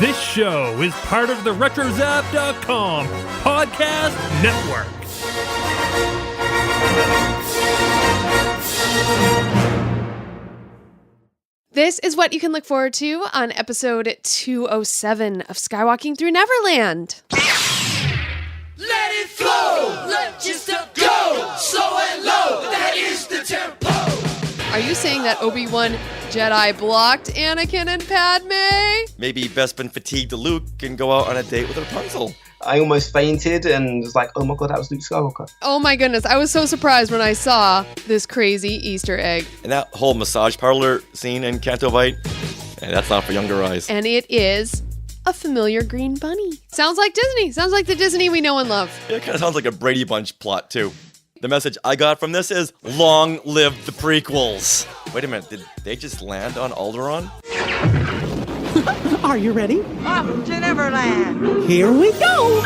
This show is part of the RetroZap.com podcast network. This is what you can look forward to on episode 207 of Skywalking Through Neverland. Let it flow, let your step go, slow and low, that is the tempo. Are you saying that Obi-Wan Jedi blocked Anakin and Padme? Maybe Bespin fatigued Luke and go out on a date with Rapunzel. I almost fainted and was like, oh my god, that was Luke Skywalker. Oh my goodness, I was so surprised when I saw this crazy Easter egg. And that whole massage parlor scene in Canto Bight, that's not for younger eyes. And it is a familiar green bunny. Sounds like Disney. Sounds like the Disney we know and love. It kind of sounds like a Brady Bunch plot, too. The message I got from this is, long live the prequels. Wait a minute, did they just land on Alderaan? Are you ready? Off to Neverland. Here we go!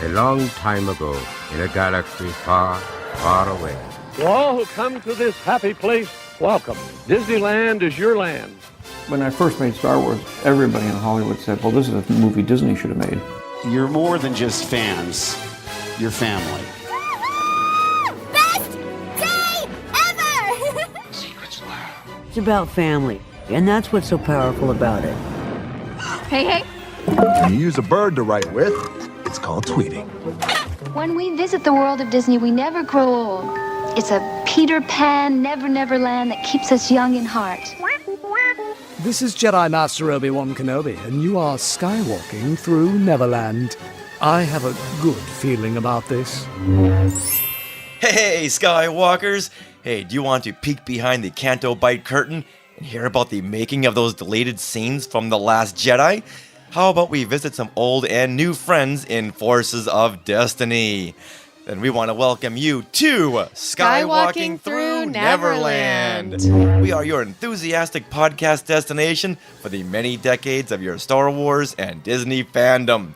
A long time ago, in a galaxy far, far away. To all who come to this happy place, welcome. Disneyland is your land. When I first made Star Wars, everybody in Hollywood said, well, this is a movie Disney should have made. You're more than just fans. You're family. Best day ever! Secrets loud. It's about family, and that's what's so powerful about it. Hey. When you use a bird to write with, it's called tweeting. When we visit the world of Disney, we never grow old. It's a Peter Pan, Never Land that keeps us young in heart. This is Jedi Master Obi-Wan Kenobi, and you are skywalking through Neverland. I have a good feeling about this. Hey, Skywalkers! Hey, do you want to peek behind the Canto Bight curtain and hear about the making of those deleted scenes from The Last Jedi? How about we visit some old and new friends in Forces of Destiny? Then we want to welcome you to Skywalking Through Neverland. We are your enthusiastic podcast destination for the many decades of your Star Wars and Disney fandom.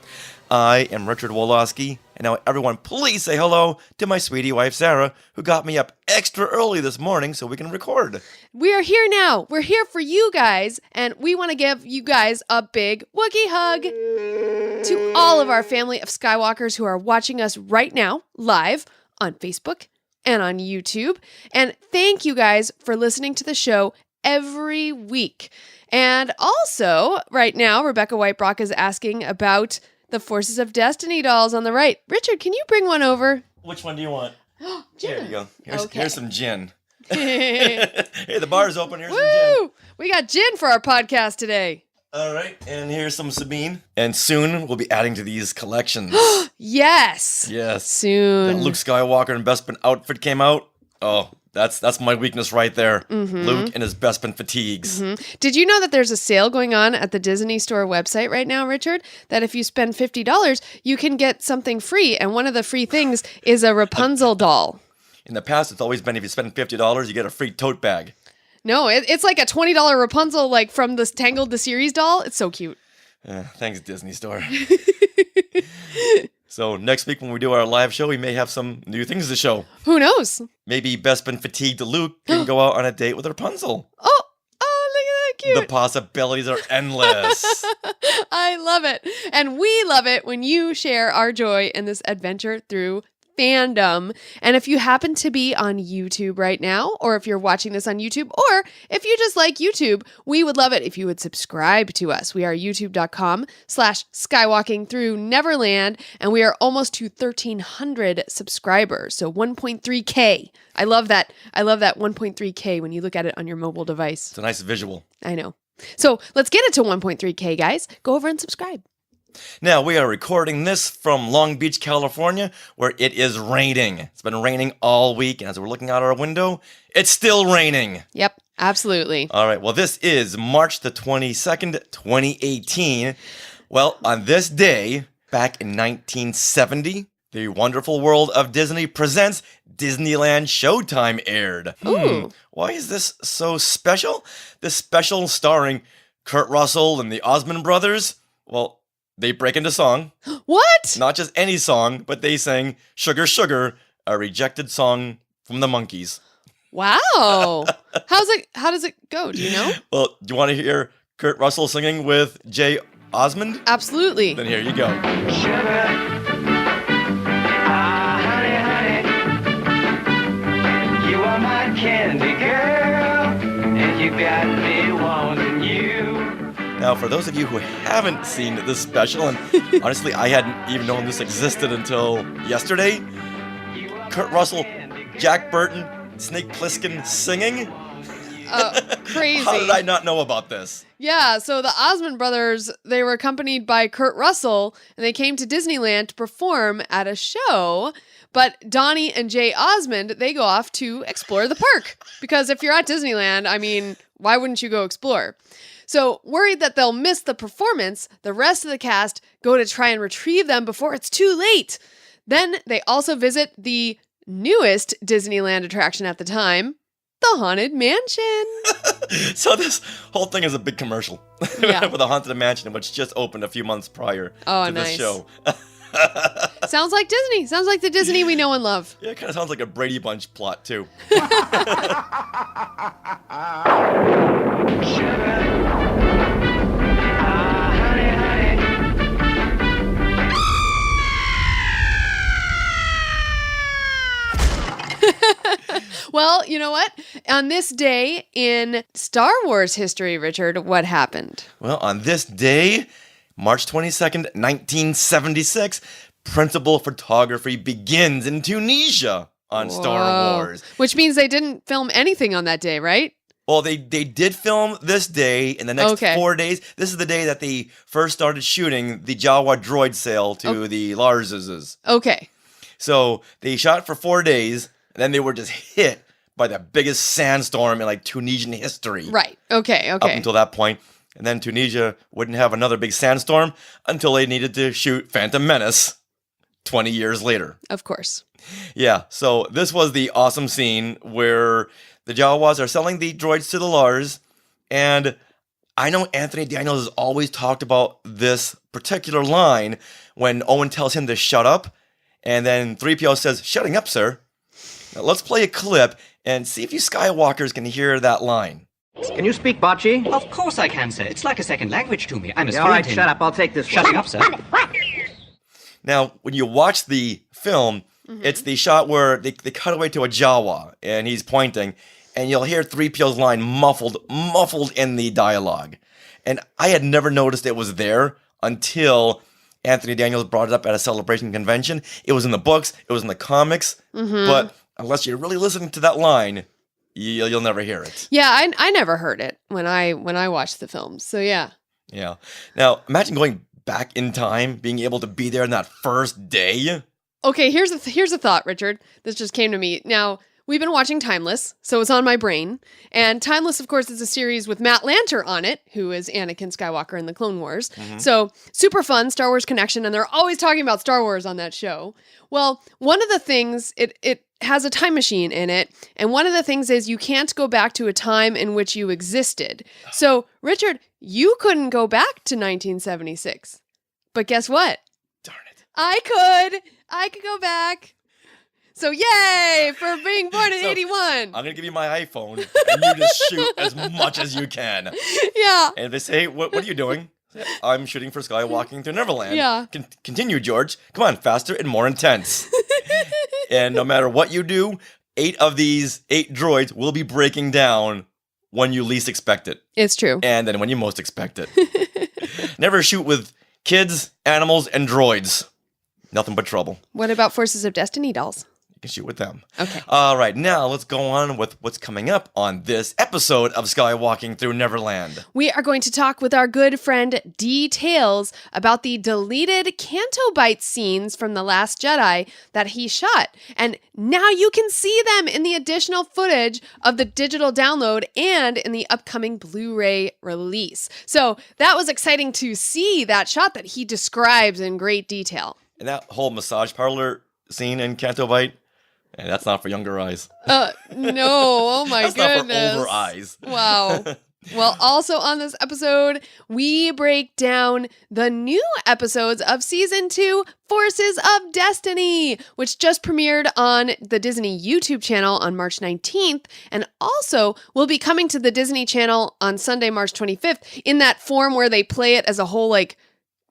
I am Richard Wolosky, and now everyone please say hello to my sweetie wife Sarah, who got me up extra early this morning so we can record. We are here now. We're here for you guys, and we want to give you guys a big Wookiee hug. To all of our family of Skywalkers who are watching us right now, live on Facebook and on YouTube. And thank you guys for listening to the show every week. And also, right now, Rebecca Whitebrock is asking about the Forces of Destiny dolls on the right. Richard, can you bring one over? Which one do you want? Gin. Here you go. Here's some gin. Hey, the bar's open. Here's some gin. We got gin for our podcast today. All right, and here's some Sabine. And soon we'll be adding to these collections. Yes. Yes. Soon. That Luke Skywalker and Bespin outfit came out. Oh, that's my weakness right there. Mm-hmm. Luke and his Bespin fatigues. Mm-hmm. Did you know that there's a sale going on at the Disney Store website right now, Richard? That if you spend $50, you can get something free. And one of the free things is a Rapunzel doll. In the past, it's always been if you spend $50, you get a free tote bag. No, it's like a $20 Rapunzel, like from the Tangled the series doll. It's so cute. Thanks, Disney Store. So next week when we do our live show, we may have some new things to show. Who knows? Maybe Bespin fatigued Luke can go out on a date with Rapunzel. Oh, look at that cute. The possibilities are endless. I love it. And we love it when you share our joy in this adventure through fandom. And if you happen to be on YouTube right now, or if you're watching this on YouTube, or if you just like YouTube, we would love it if you would subscribe to us. We are youtube.com/skywalking through Neverland, and we are almost to 1,300 subscribers. So 1.3K. I love that 1.3K when you look at it on your mobile device. It's a nice visual. I know. So let's get it to 1.3K, guys. Go over and subscribe. Now, we are recording this from Long Beach, California, where it is raining. It's been raining all week, and as we're looking out our window, it's still raining. Yep, absolutely. All right, well, this is March the 22nd, 2018. Well, on this day, back in 1970, The Wonderful World of Disney Presents Disneyland Showtime aired. Ooh. Why is this so special? This special starring Kurt Russell and the Osmond Brothers? Well, they break into song. What? Not just any song, but they sang Sugar Sugar, a rejected song from the Monkees. Wow. How does it go? Do you know? Well, do you want to hear Kurt Russell singing with Jay Osmond? Absolutely. Then here you go. You are my candy girl, and you got me wanting you. Now, for those of you who haven't seen this special, and honestly, I hadn't even known this existed until yesterday, Kurt Russell, Jack Burton, Snake Plissken singing? Crazy. How did I not know about this? Yeah, so the Osmond brothers, they were accompanied by Kurt Russell, and they came to Disneyland to perform at a show. But Donnie and Jay Osmond, they go off to explore the park. Because if you're at Disneyland, I mean, why wouldn't you go explore? So, worried that they'll miss the performance, the rest of the cast go to try and retrieve them before it's too late. Then they also visit the newest Disneyland attraction at the time, the Haunted Mansion. So this whole thing is a big commercial Yeah. for the Haunted Mansion, which just opened a few months prior Oh, to this nice. show. Sounds like Disney. Sounds like the Disney we know and love. Yeah, it kind of sounds like a Brady Bunch plot, too. Well, you know what? On this day in Star Wars history, Richard, what happened? Well, on this day, March 22nd, 1976, principal photography begins in Tunisia on Star Wars. Which means they didn't film anything on that day, right? Well, they did film this day. In the next 4 days, this is the day that they first started shooting the Jawa droid sale to the Larses. Okay. So they shot for 4 days, and then they were just hit by the biggest sandstorm in like Tunisian history. Right. Okay. Up Okay. until that point. And then Tunisia wouldn't have another big sandstorm until they needed to shoot Phantom Menace 20 years later. Of course. Yeah, so this was the awesome scene where the Jawas are selling the droids to the Lars, and I know Anthony Daniels has always talked about this particular line when Owen tells him to shut up, and then 3PO says, "Shutting up, sir." Now, let's play a clip and see if you Skywalkers can hear that line. Can you speak Bocce? Of course I can, sir. It's like a second language to me. I'm as All right, fluent in- shut up. I'll take this one. Shutting up, sir. Now, when you watch the film, it's the shot where they cut away to a Jawa, and he's pointing, and you'll hear 3PO's line muffled in the dialogue. And I had never noticed it was there until Anthony Daniels brought it up at a Celebration convention. It was in the books, it was in the comics, but unless you're really listening to that line, you'll never hear it. Yeah, I never heard it when I watched the film. So yeah. Yeah. Now, imagine going back in time, being able to be there on that first day. Okay, here's a thought, Richard. This just came to me. Now, we've been watching Timeless, so it's on my brain. And Timeless, of course, is a series with Matt Lanter on it, who is Anakin Skywalker in the Clone Wars. So, super fun, Star Wars connection, and they're always talking about Star Wars on that show. Well, one of the things, it has a time machine in it, and one of the things is you can't go back to a time in which you existed. So, Richard, you couldn't go back to 1976. But guess what? Darn it. I could go back. So yay for being born in 81. I'm going to give you my iPhone, and you just shoot as much as you can. Yeah. And if they say, what are you doing? I'm shooting for Skywalking through Neverland. Yeah. Continue, George. Come on, faster and more intense. And no matter what you do, 8 of these 8 droids will be breaking down when you least expect it. It's true. And then when you most expect it. Never shoot with kids, animals, and droids. Nothing but trouble. What about Forces of Destiny dolls? You can shoot with them. Okay. All right, now let's go on with what's coming up on this episode of Skywalking Through Neverland. We are going to talk with our good friend Dee Tails about the deleted Canto Bight scenes from The Last Jedi that he shot. And now you can see them in the additional footage of the digital download and in the upcoming Blu-ray release. So that was exciting to see that shot that he describes in great detail. And that whole massage parlor scene in Canto Bight, and that's not for younger eyes. No, oh my that's goodness. That's not for older eyes. Wow. Well, also on this episode, we break down the new episodes of Season 2, Forces of Destiny, which just premiered on the Disney YouTube channel on March 19th, and also will be coming to the Disney Channel on Sunday, March 25th, in that form where they play it as a whole,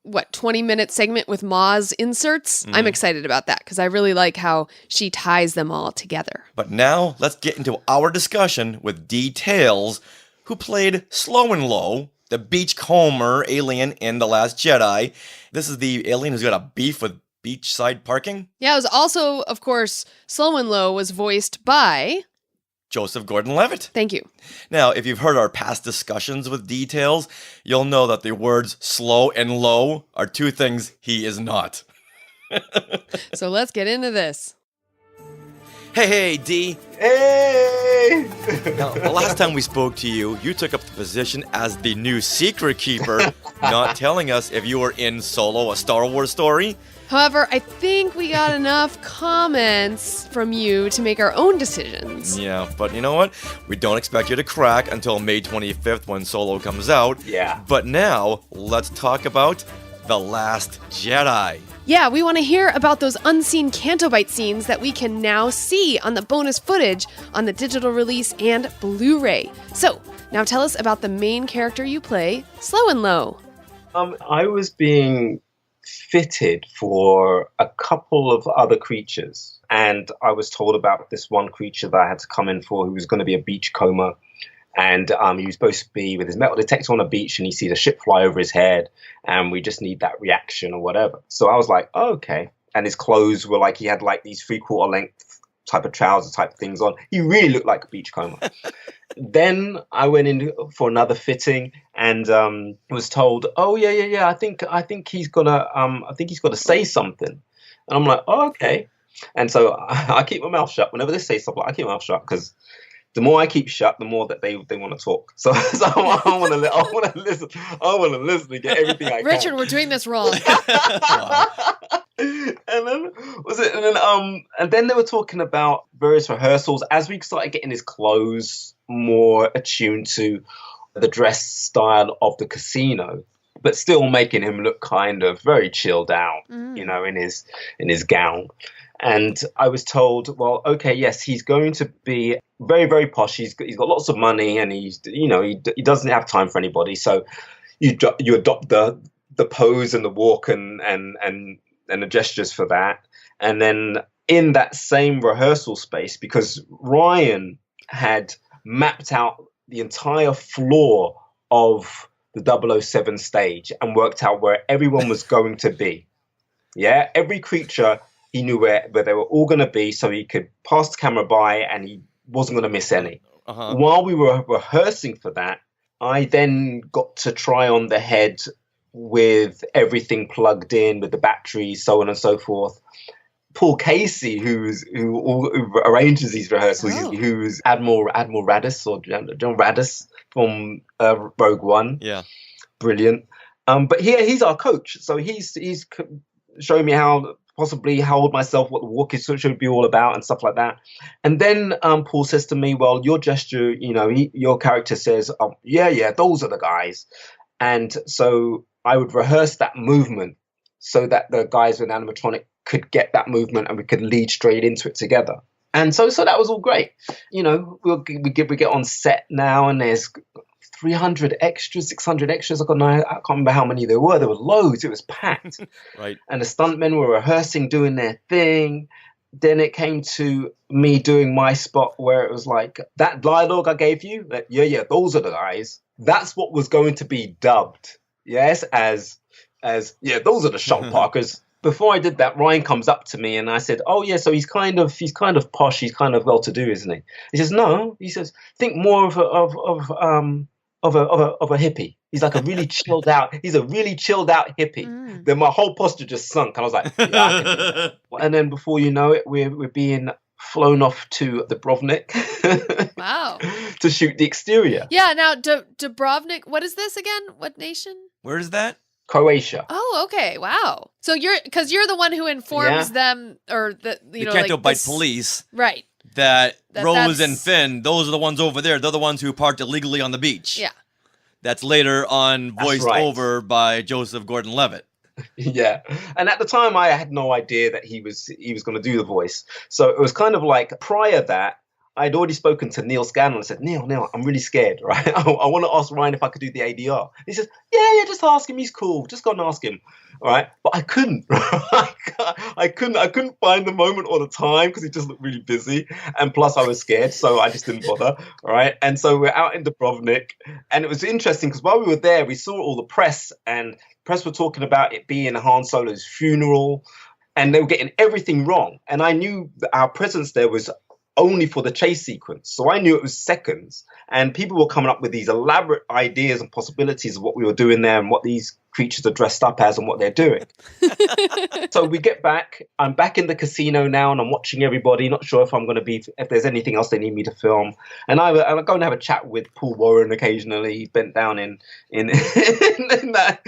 20-minute segment with Maz inserts. I'm excited about that, because I really like how she ties them all together. But now, let's get into our discussion with Dee Tails, who played Slowen Lo, the beachcomber alien in The Last Jedi. This is the alien who's got a beef with beachside parking. Yeah, it was also, of course, Slowen Lo was voiced by Joseph Gordan Levitt. Thank you. Now, if you've heard our past discussions with Dee Tails, you'll know that the words slow and low are two things he is not. So let's get into this. Hey, Dee. Hey! Now, the last time we spoke to you, you took up the position as the new secret keeper, not telling us if you were in Solo, a Star Wars story. However, I think we got enough comments from you to make our own decisions. Yeah, but you know what? We don't expect you to crack until May 25th when Solo comes out. Yeah. But now, let's talk about The Last Jedi. Yeah, we want to hear about those unseen Canto Bight scenes that we can now see on the bonus footage on the digital release and Blu-ray. So, now tell us about the main character you play, Slowen Lo. I was being fitted for a couple of other creatures, and I was told about this one creature that I had to come in for who was going to be a beachcomber. And he was supposed to be with his metal detector on a beach, and he sees a ship fly over his head, and we just need that reaction or whatever. So I was like, oh, okay. And his clothes were he had these 3/4 length type of trouser type things on. He really looked like a beachcomber. Then I went in for another fitting and was told, oh yeah. I think he's gonna say something. And I'm like, oh, okay. And so I keep my mouth shut whenever they say something. I keep my mouth shut because the more I keep shut, the more that they want to talk. So I want to listen. I want to listen and get everything I can. Richard, we're doing this wrong. And then they were talking about various rehearsals as we started getting his clothes more attuned to the dress style of the casino, but still making him look kind of very chilled out, in his gown. And I was told, well, okay, yes, he's going to be very, very posh. He's got lots of money, and he doesn't have time for anybody. So you adopt the pose and the walk and the gestures for that. And then in that same rehearsal space, because Ryan had mapped out the entire floor of the 007 stage and worked out where everyone was going to be. Yeah, every creature. He knew where they were all going to be, so he could pass the camera by and he wasn't going to miss any. Uh-huh. While we were rehearsing for that, I then got to try on the head with everything plugged in, with the batteries, so on and so forth. Paul Casey, who arranges these rehearsals, who's Admiral Raddus or John Raddus from Rogue One. Yeah, brilliant. But here he's our coach, so he's showing me how hold myself, what the walk is should be all about and stuff like that. And then Paul says to me, well, your gesture, your character says, yeah, those are the guys. And so I would rehearse that movement so that the guys with animatronic could get that movement and we could lead straight into it together. And so that was all great. We get on set now and there's 300 extras, 600 extras. I can't remember how many there were. There were loads. It was packed. Right. And the stuntmen were rehearsing, doing their thing. Then it came to me doing my spot where it was like, that dialogue I gave you, yeah, those are the guys. That's what was going to be dubbed. Yes, as yeah, those are the shop parkers. Before I did that, Ryan comes up to me and I said, oh yeah, so he's kind of posh, he's kind of well-to-do, isn't he? He says, no. He says, think more of a hippie. He's like a really chilled out. He's a really chilled out hippie. Then my whole posture just sunk. And I was like, yeah, I can do that. And then before you know it, we're being flown off to Dubrovnik. Wow. To shoot the exterior. Yeah. Now, Dubrovnik. What is this again? What nation? Where is that? Croatia. Oh, okay. Wow. So you're the one who informs them, or the Canto Bight police, right? That Rose and Finn, those are the ones over there. They're the ones who parked illegally on the beach. Yeah. That's later on voiced over by Joseph Gordan Levitt. Yeah. And at the time, I had no idea that he was going to do the voice. So it was kind of like prior that, I'd already spoken to Neil Scanlon and said, Neil, I'm really scared, right? I want to ask Ryan if I could do the ADR. He says, yeah, just ask him. He's cool. Just go and ask him. All right. But I couldn't. I couldn't find the moment or the time because he just looked really busy. And plus I was scared. So I just didn't bother. All right. And so we're out in Dubrovnik. And it was interesting because while we were there, we saw all the press, and press were talking about it being Han Solo's funeral. And they were getting everything wrong. And I knew that our presence there was only for the chase sequence. So I knew it was seconds, and people were coming up with these elaborate ideas and possibilities of what we were doing there and what these creatures are dressed up as and what they're doing. So we get back, I'm back in the casino now, and I'm watching everybody, not sure if I'm going to be, if there's anything else they need me to film. And I go and have a chat with Paul Warren occasionally, bent down in that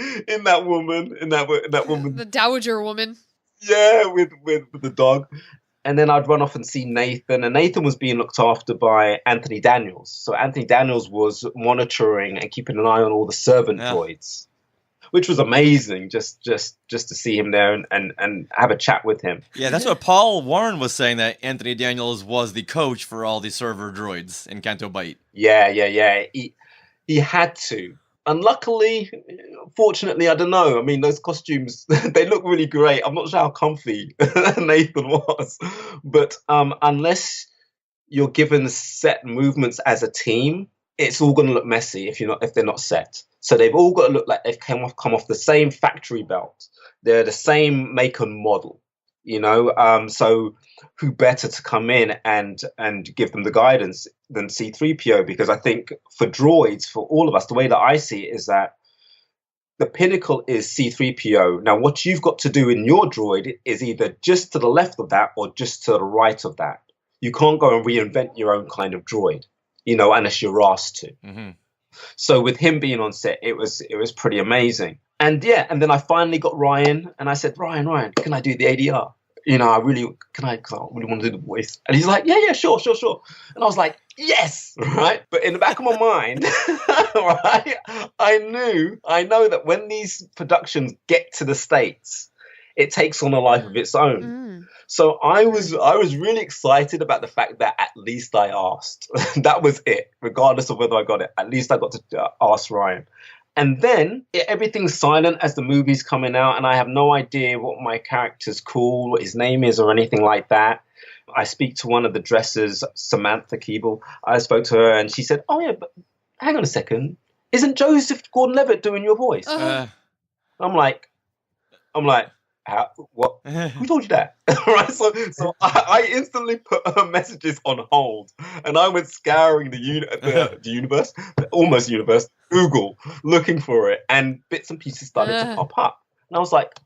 woman, the dowager woman. Yeah, with the dog. And then I'd run off and see Nathan. And Nathan was being looked after by Anthony Daniels. So Anthony Daniels was monitoring and keeping an eye on all the servant droids, which was amazing just to see him there and have a chat with him. Yeah, that's what Paul Warren was saying, that Anthony Daniels was the coach for all the server droids in Canto Bight. Yeah. He had to. And luckily, fortunately, I don't know. I mean, those costumes, they look really great. I'm not sure how comfy Nathan was. But unless you're given set movements as a team, it's all going to look messy if they're not set. So they've all got to look like they've come off the same factory belt. They're the same make and model, So who better to come in and give them the guidance than C-3PO? Because I think for droids, for all of us, the way that I see it is that the pinnacle is C-3PO. Now, what you've got to do in your droid is either just to the left of that or just to the right of that. You can't go and reinvent your own kind of droid, unless you're asked to. Mm-hmm. So with him being on set, it was pretty amazing. And then I finally got Ryan, and I said, Ryan, can I do the ADR? I really want to do the voice. And he's like, yeah, sure. And I was like, yes, right? But in the back of my mind, right, I know that when these productions get to the States, it takes on a life of its own. Mm. So I was really excited about the fact that at least I asked. That was it, regardless of whether I got it. At least I got to ask Ryan. And then everything's silent as the movie's coming out, and I have no idea what my character's called, what his name is, or anything like that. I speak to one of the dressers, Samantha Keeble. I spoke to her, and she said, "Oh yeah, but hang on a second, isn't Joseph Gordan Levitt doing your voice?" I'm like, how, what? Who told you that? Right. So I instantly put her messages on hold, and I went scouring the universe, almost universe, Google, looking for it, and bits and pieces started to pop up. And I was like,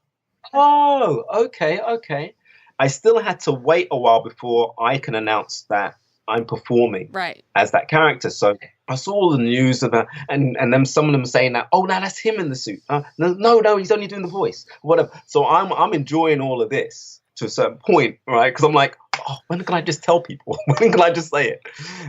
oh, okay. I still had to wait a while before I can announce that I'm performing as that character. So I saw all the news about, and then some of them saying that, oh, now that's him in the suit. No, he's only doing the voice, whatever. So I'm enjoying all of this to a certain point, right? Because I'm like, oh, when can I just tell people? When can I just say it?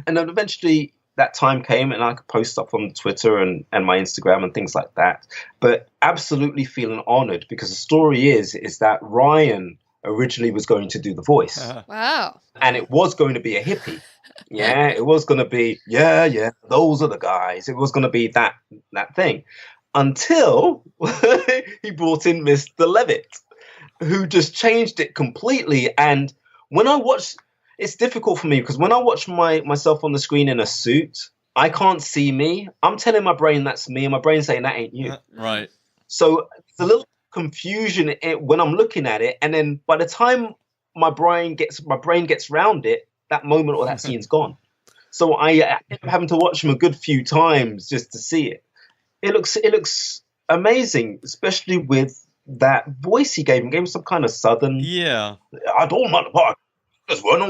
And then eventually that time came, and I could post up on Twitter and my Instagram and things like that. But absolutely feeling honored, because the story is that Ryan originally was going to do the voice. Wow. And it was going to be a hippie. Yeah, it was going to be, yeah, those are the guys. It was going to be that thing. Until he brought in Mr. Levitt, who just changed it completely. And when I watch, it's difficult for me, because when I watch myself on the screen in a suit, I can't see me. I'm telling my brain that's me, and my brain's saying that ain't you. Right. So it's a little confusion when I'm looking at it, and then by the time my brain gets round it, that moment or that scene's gone. So I end up having to watch them a good few times just to see it. It looks amazing, especially with that voice he gave him. Gave him some kind of southern. Yeah. I don't want to just run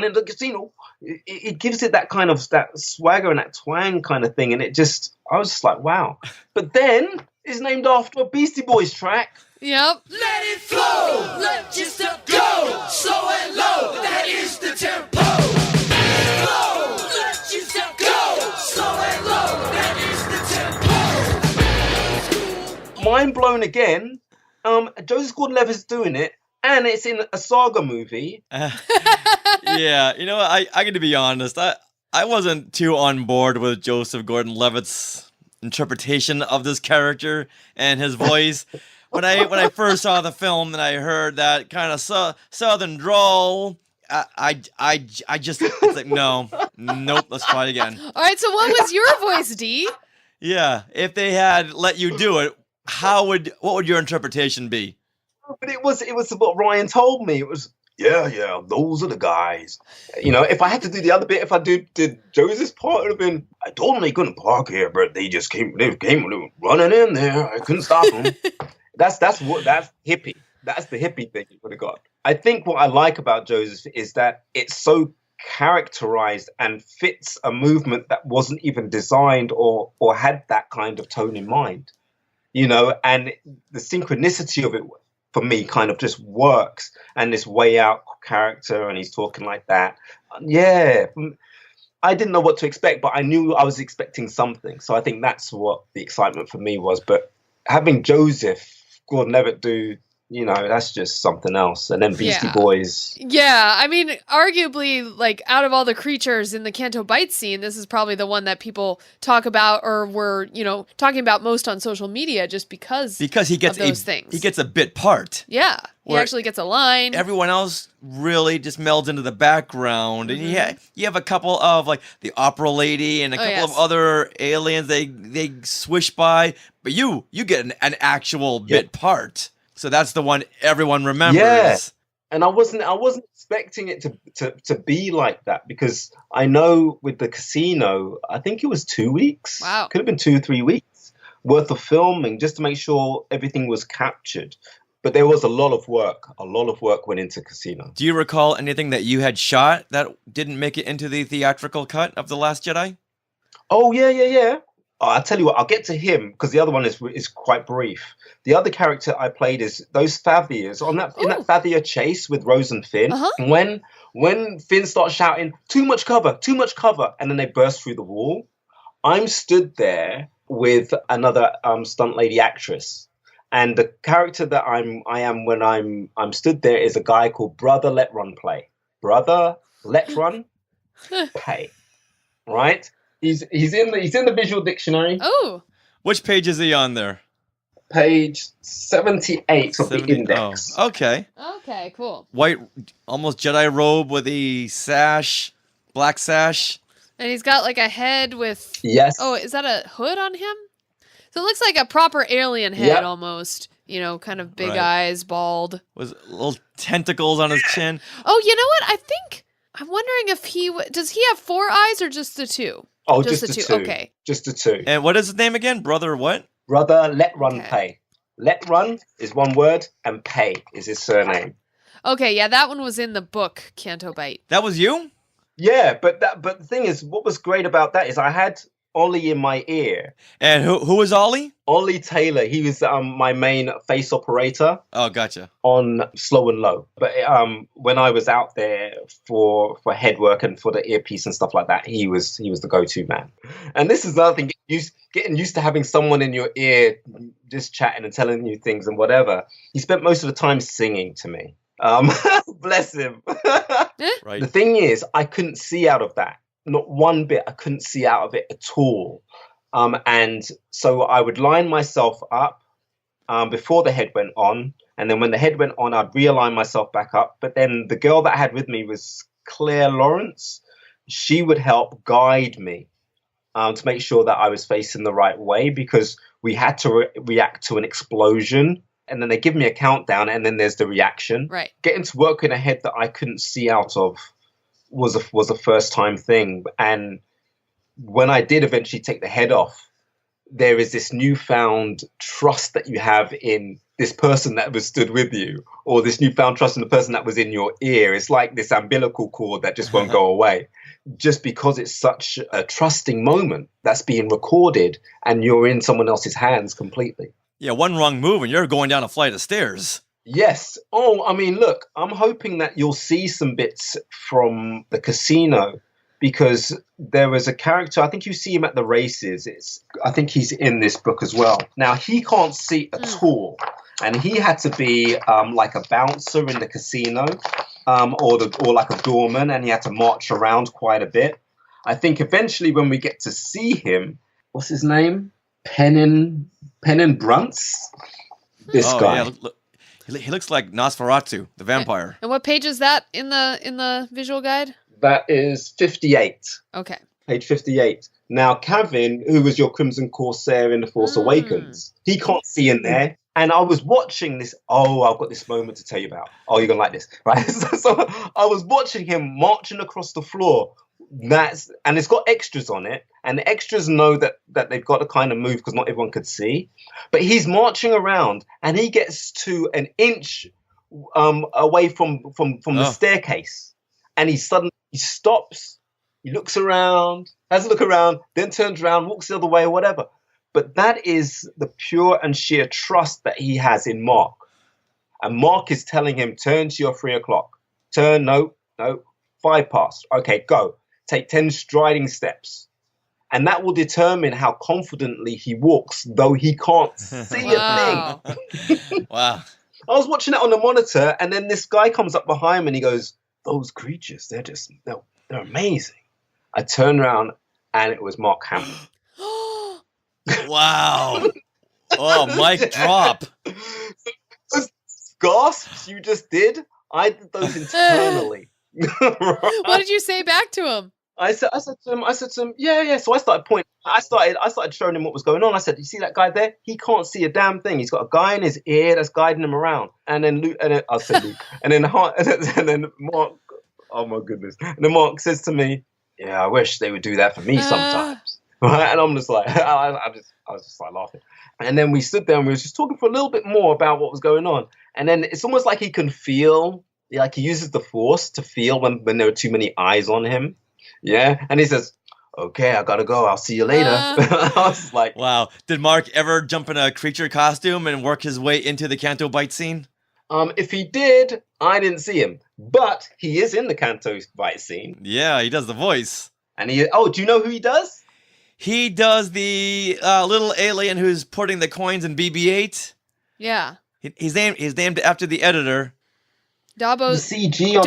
in the casino. It gives it that kind of that swagger and that twang kind of thing, and I was just like, wow. But then it's named after a Beastie Boys track. Yep. Let it flow, let just go, slow and low, that is the tempo. Let it flow, let just go, slow and low, that is the tempo. mind blown again. Joseph Gordan Levitt's doing it, and it's in a saga movie. Yeah, you know what? I got to be honest. I wasn't too on board with Joseph Gordan Levitt's interpretation of this character and his voice. When I first saw the film and I heard that kind of southern drawl, I just, it's like, nope, let's try it again. All right, so what was your voice, Dee? Yeah, if they had let you do it, what would your interpretation be? But it was what Ryan told me. It was, yeah, those are the guys. You know, if I had to do the other bit, if I did Joseph's part, it would have been, I told them they couldn't park here, but they came running in there. I couldn't stop them. That's hippie. That's the hippie thing you would have got. I think what I like about Joseph is that it's so characterized and fits a movement that wasn't even designed or had that kind of tone in mind. You know, and the synchronicity of it for me kind of just works, and this way out character, and he's talking like that. Yeah, I didn't know what to expect, but I knew I was expecting something. So I think that's what the excitement for me was. But having Joseph Gordan Levitt do, you know, that's just something else. And then Beastie Boys. Yeah, I mean, arguably, like, out of all the creatures in the Canto Bight scene, this is probably the one that people talk about or were, you know, talking about most on social media just because he gets of those things. He gets a bit part. Yeah, he actually gets a line. Everyone else really just melds into the background. And you have a couple of, like, the opera lady and a couple of other aliens. They swish by, but you get an actual bit part. So that's the one everyone remembers. Yeah, and I wasn't expecting it to be like that, because I know with the casino, I think it was 2 weeks. Wow, could have been 2 or 3 weeks worth of filming just to make sure everything was captured. But there was a lot of work. A lot of work went into Casino. Do you recall anything that you had shot that didn't make it into the theatrical cut of The Last Jedi? Oh yeah. I'll tell you what, I'll get to him because the other one is quite brief. The other character I played is those Fathiers in that Fathier chase with Rose and Finn. When Finn starts shouting, too much cover, and then they burst through the wall, I'm stood there with another stunt lady actress. And the character that I am when I'm stood there is a guy called Brother Let Run Play. Brother Let Run Play. Right? He's in the visual dictionary. Oh. Which page is he on there? Page 78 of the index. Oh, okay. Okay, cool. White, almost Jedi robe with a sash, black sash. And he's got like a head with... Yes. Oh, is that a hood on him? So it looks like a proper alien head almost. You know, kind of big eyes, bald. With little tentacles on his chin. Oh, you know what? I'm wondering if does he have 4 eyes or just the 2? Oh, just the two. Okay. Just the 2. And what is his name again? Brother what? Brother Let Run Pay. Let Run is one word, and Pay is his surname. Okay, yeah, that one was in the book, Canto Bight. That was you? Yeah, but the thing is, what was great about that is I had Ollie in my ear. And who was Ollie? Ollie Taylor. He was my main face operator. Oh, gotcha. On Slowen Lo. But when I was out there for head work and for the earpiece and stuff like that, he was the go-to man. And this is another thing, getting used to having someone in your ear just chatting and telling you things and whatever. He spent most of the time singing to me. Bless him. Right. The thing is, I couldn't see out of that. Not one bit. I couldn't see out of it at all. And so I would line myself up before the head went on. And then when the head went on, I'd realign myself back up. But then the girl that I had with me was Claire Lawrence. She would help guide me to make sure that I was facing the right way, because we had to react to an explosion. And then they give me a countdown, and then there's the reaction. Right. Getting to work in a head that I couldn't see out of was a first time thing. And when I did eventually take the head off, there is this newfound trust that you have in this person that was stood with you, or this newfound trust in the person that was in your ear. It's like this umbilical cord that just won't go away, just because it's such a trusting moment that's being recorded and you're in someone else's hands completely. Yeah, one wrong move and you're going down a flight of stairs. Yes. Oh, I mean, look, I'm hoping that you'll see some bits from the casino, because there was a character, I think you see him at the races. I think he's in this book as well. Now, he can't see at all. And he had to be like a bouncer in the casino or like a doorman, and he had to march around quite a bit. I think eventually when we get to see him, what's his name? Penin Brunts? This guy. Yeah, look, he looks like Nosferatu, the vampire. And what page is that in the visual guide? That is 58. Okay. Page 58. Now, Kevin, who was your Crimson Corsair in The Force Awakens, he can't see in there. And I was watching this. Oh, I've got this moment to tell you about. Oh, you're going to like this, right? So I was watching him marching across the floor. And it's got extras on it. And the extras know that they've got to kind of move because not everyone could see. But he's marching around and he gets to an inch away from the staircase. And he suddenly stops. He looks around, has a look around, then turns around, walks the other way or whatever. But that is the pure and sheer trust that he has in Mark. And Mark is telling him, turn to your 3 o'clock. Turn, no, 5 past. Okay, go. Take 10 striding steps. And that will determine how confidently he walks, though he can't see a thing. Wow. I was watching it on the monitor, and then this guy comes up behind me and he goes, those creatures, they're amazing. I turned around and it was Mark Hamill. Wow. Oh, mic drop. Those gasps you just did, I did those internally. What did you say back to him? I said to him, yeah. So I started pointing. I started showing him what was going on. I said, you see that guy there? He can't see a damn thing. He's got a guy in his ear that's guiding him around. And then Luke, I said Luke, and then Mark. Oh my goodness. And then Mark says to me, yeah, I wish they would do that for me sometimes. Right? And I'm just like, I was just like laughing. And then we stood there and we were just talking for a little bit more about what was going on. And then it's almost like he can feel, like he uses the Force to feel when there are too many eyes on him. Yeah. And he says, okay, I gotta go. I'll see you later. I was like, wow. Did Mark ever jump in a creature costume and work his way into the Canto Bight scene? If he did, I didn't see him. But he is in the Canto Bight scene. Yeah, he does the voice. And do you know who he does? He does the little alien who's putting the coins in BB-8. Yeah. He's named after the editor. Dobuske.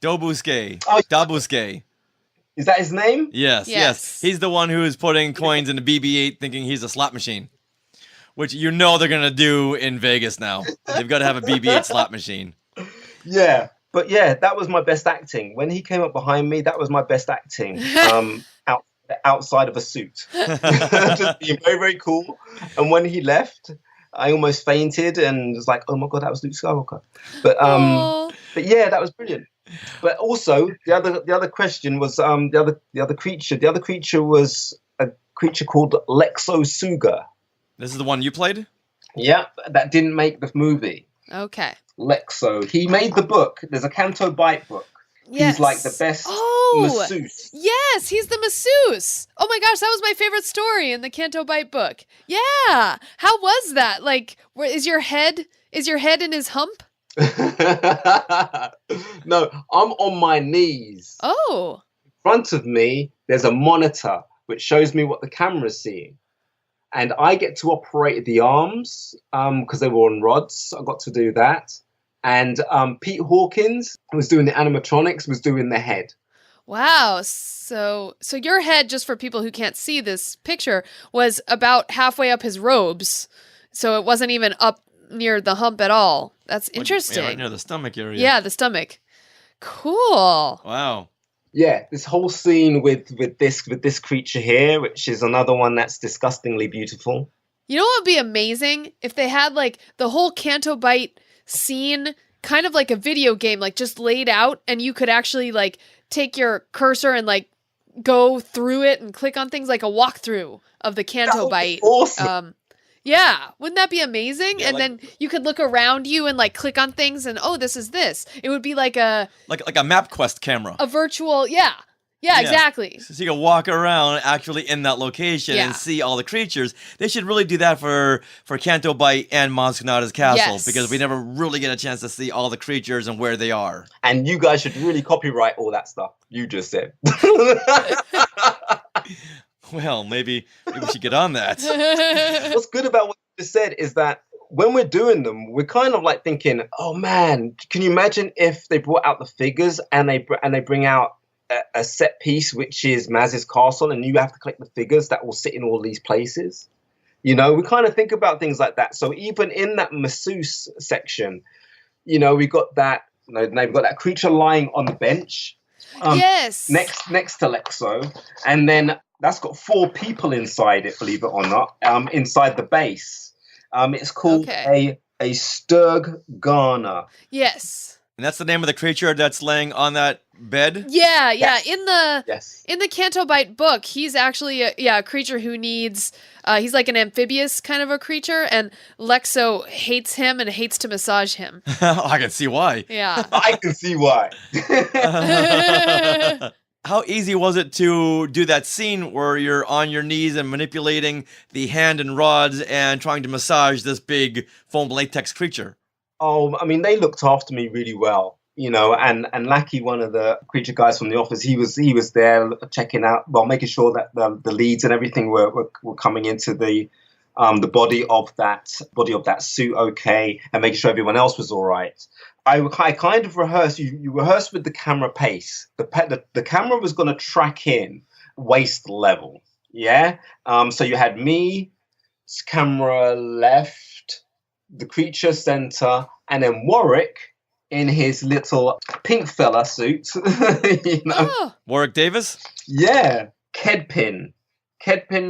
Dobuske. Oh, Dobuske. Is that his name? Yes. He's the one who is putting coins in a BB-8 thinking he's a slot machine. Which you know they're going to do in Vegas now. They've got to have a BB-8 slot machine. Yeah. But yeah, that was my best acting. When he came up behind me, that was my best acting. Outside of a suit. Just being very, very cool. And when he left, I almost fainted and was like, oh my God, that was Luke Skywalker. But yeah, that was brilliant. But also the other question was the other creature. The other creature was a creature called Lexo Suga. This is the one you played? Yeah, that didn't make the movie. Okay. Lexo. He made the book. There's a Canto Bight book. Yes. He's like the best masseuse. Yes, he's the masseuse. Oh my gosh, that was my favorite story in the Canto Bight book. Yeah. How was that? Like, is your head in his hump? No, I'm on my knees. Oh. In front of me, there's a monitor which shows me what the camera's seeing. And I get to operate the arms because they were on rods. I got to do that. And Pete Hawkins, who was doing the animatronics, was doing the head. Wow. So your head, just for people who can't see this picture, was about halfway up his robes. So it wasn't even up near the hump at all. That's interesting. Yeah, right near the stomach area. Yeah, the stomach. Cool. Wow. Yeah, this whole scene with this creature here, which is another one that's disgustingly beautiful. You know what would be amazing? If they had like the whole Canto Bight scene kind of like a video game, like just laid out, and you could actually like take your cursor and like go through it and click on things, like a walkthrough of the Canto Bight. Awesome. Yeah, wouldn't that be amazing? Yeah, and then you could look around you and like click on things and this is this. It would be like a like a MapQuest camera. A virtual, yeah. Yeah, exactly. So you can walk around actually in that location and see all the creatures. They should really do that for Canto Bight and Maz Kanata's castle because we never really get a chance to see all the creatures and where they are. And you guys should really copyright all that stuff you just said. Well, maybe we should get on that. What's good about what you just said is that when we're doing them, we're kind of like thinking, oh man, can you imagine if they brought out the figures and they bring out a set piece, which is Maz's castle, and you have to collect the figures that will sit in all these places. You know, we kind of think about things like that. So even in that masseuse section, you know, we've got that creature lying on the bench. Next to Lexo, and then that's got 4 people inside it, believe it or not, inside the base. It's called a Sturg Garner. Yes. And that's the name of the creature that's laying on that bed? Yeah. In the Canto Bight book, he's actually a creature who needs he's like an amphibious kind of a creature, and Lexo hates him and hates to massage him. I can see why. Yeah. I can see why. How easy was it to do that scene where you're on your knees and manipulating the hand and rods and trying to massage this big foam latex creature? Oh, I mean, they looked after me really well, you know, and Lackey, one of the creature guys from the office, he was there checking out, making sure that the leads and everything were coming into the body of that suit okay, and making sure everyone else was all right. I kind of rehearsed. You rehearsed with the camera pace. The camera was going to track in waist level. Yeah. So you had me, camera left, the creature center, and then Warwick in his little pink fella suit. You know? Warwick Davis? Yeah. Kedpin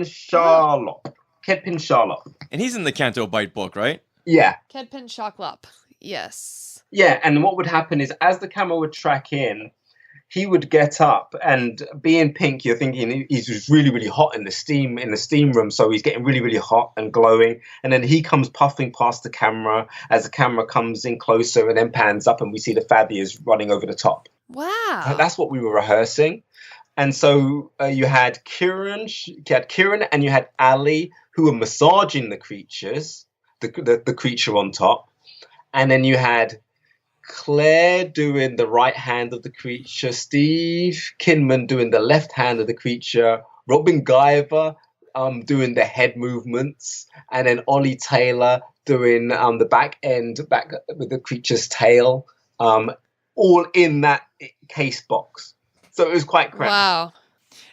Charlotte. And he's in the Canto Bight book, right? Yeah. Kedpin Shocklop. Yes. Yeah, and what would happen is as the camera would track in, he would get up, and being pink, you're thinking he's just really, really hot in the steam room, so he's getting really, really hot and glowing, and then he comes puffing past the camera as the camera comes in closer and then pans up, and we see the Fabias running over the top. Wow. That's what we were rehearsing. And so you had Kieran and you had Ali, who were massaging the creatures, the creature on top, and then you had Claire doing the right hand of the creature, Steve Kinman doing the left hand of the creature, Robin Guyver doing the head movements, and then Ollie Taylor doing the back with the creature's tail, all in that case box. So it was quite crazy. Wow.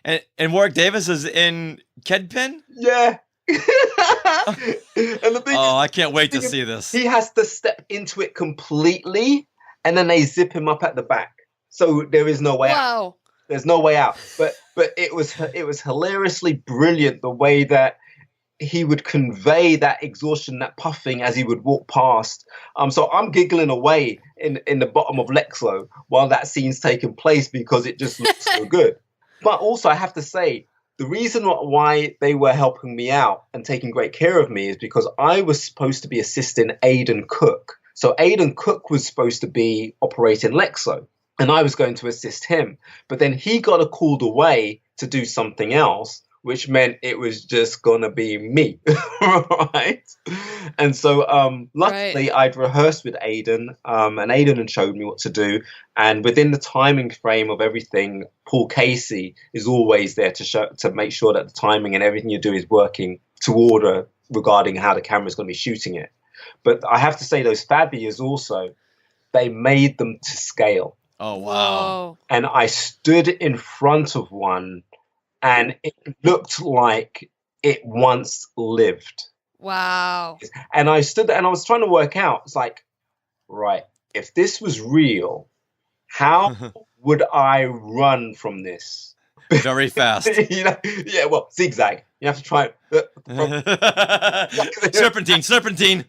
And Warwick Davis is in Kedpin? Yeah. And the thing I can't wait to see this. He has to step into it completely, and then they zip him up at the back. So there is no way out. There's no way out. But it was hilariously brilliant the way that he would convey that exhaustion, that puffing as he would walk past. So I'm giggling away in the bottom of Lexo while that scene's taking place because it just looks so good. But also I have to say, the reason why they were helping me out and taking great care of me is because I was supposed to be assisting Aidan Cook. So Aidan Cook was supposed to be operating Lexo, and I was going to assist him. But then he got called away to do something else, which meant it was just going to be me, right? And so luckily I'd rehearsed with Aidan, and Aidan had showed me what to do. And within the timing frame of everything, Paul Casey is always there to make sure that the timing and everything you do is working to order regarding how the camera is going to be shooting it. But I have to say those Fabias also, they made them to scale. Oh, wow. And I stood in front of one, and it looked like it once lived. Wow. And I stood there and I was trying to work out. It's like, right, if this was real, how would I run from this? Very fast. Yeah, well, zigzag. You have to try serpentine.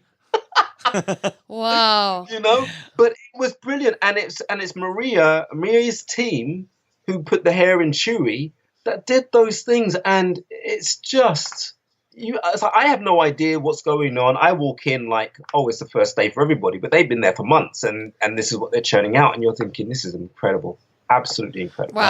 Wow. You know, but it was brilliant, and it's Maria's team who put the hair in Chewie that did those things, and it's just I have no idea what's going on. I walk in like, oh, it's the first day for everybody, but they've been there for months, and this is what they're churning out, and you're thinking, this is incredible. Absolutely incredible.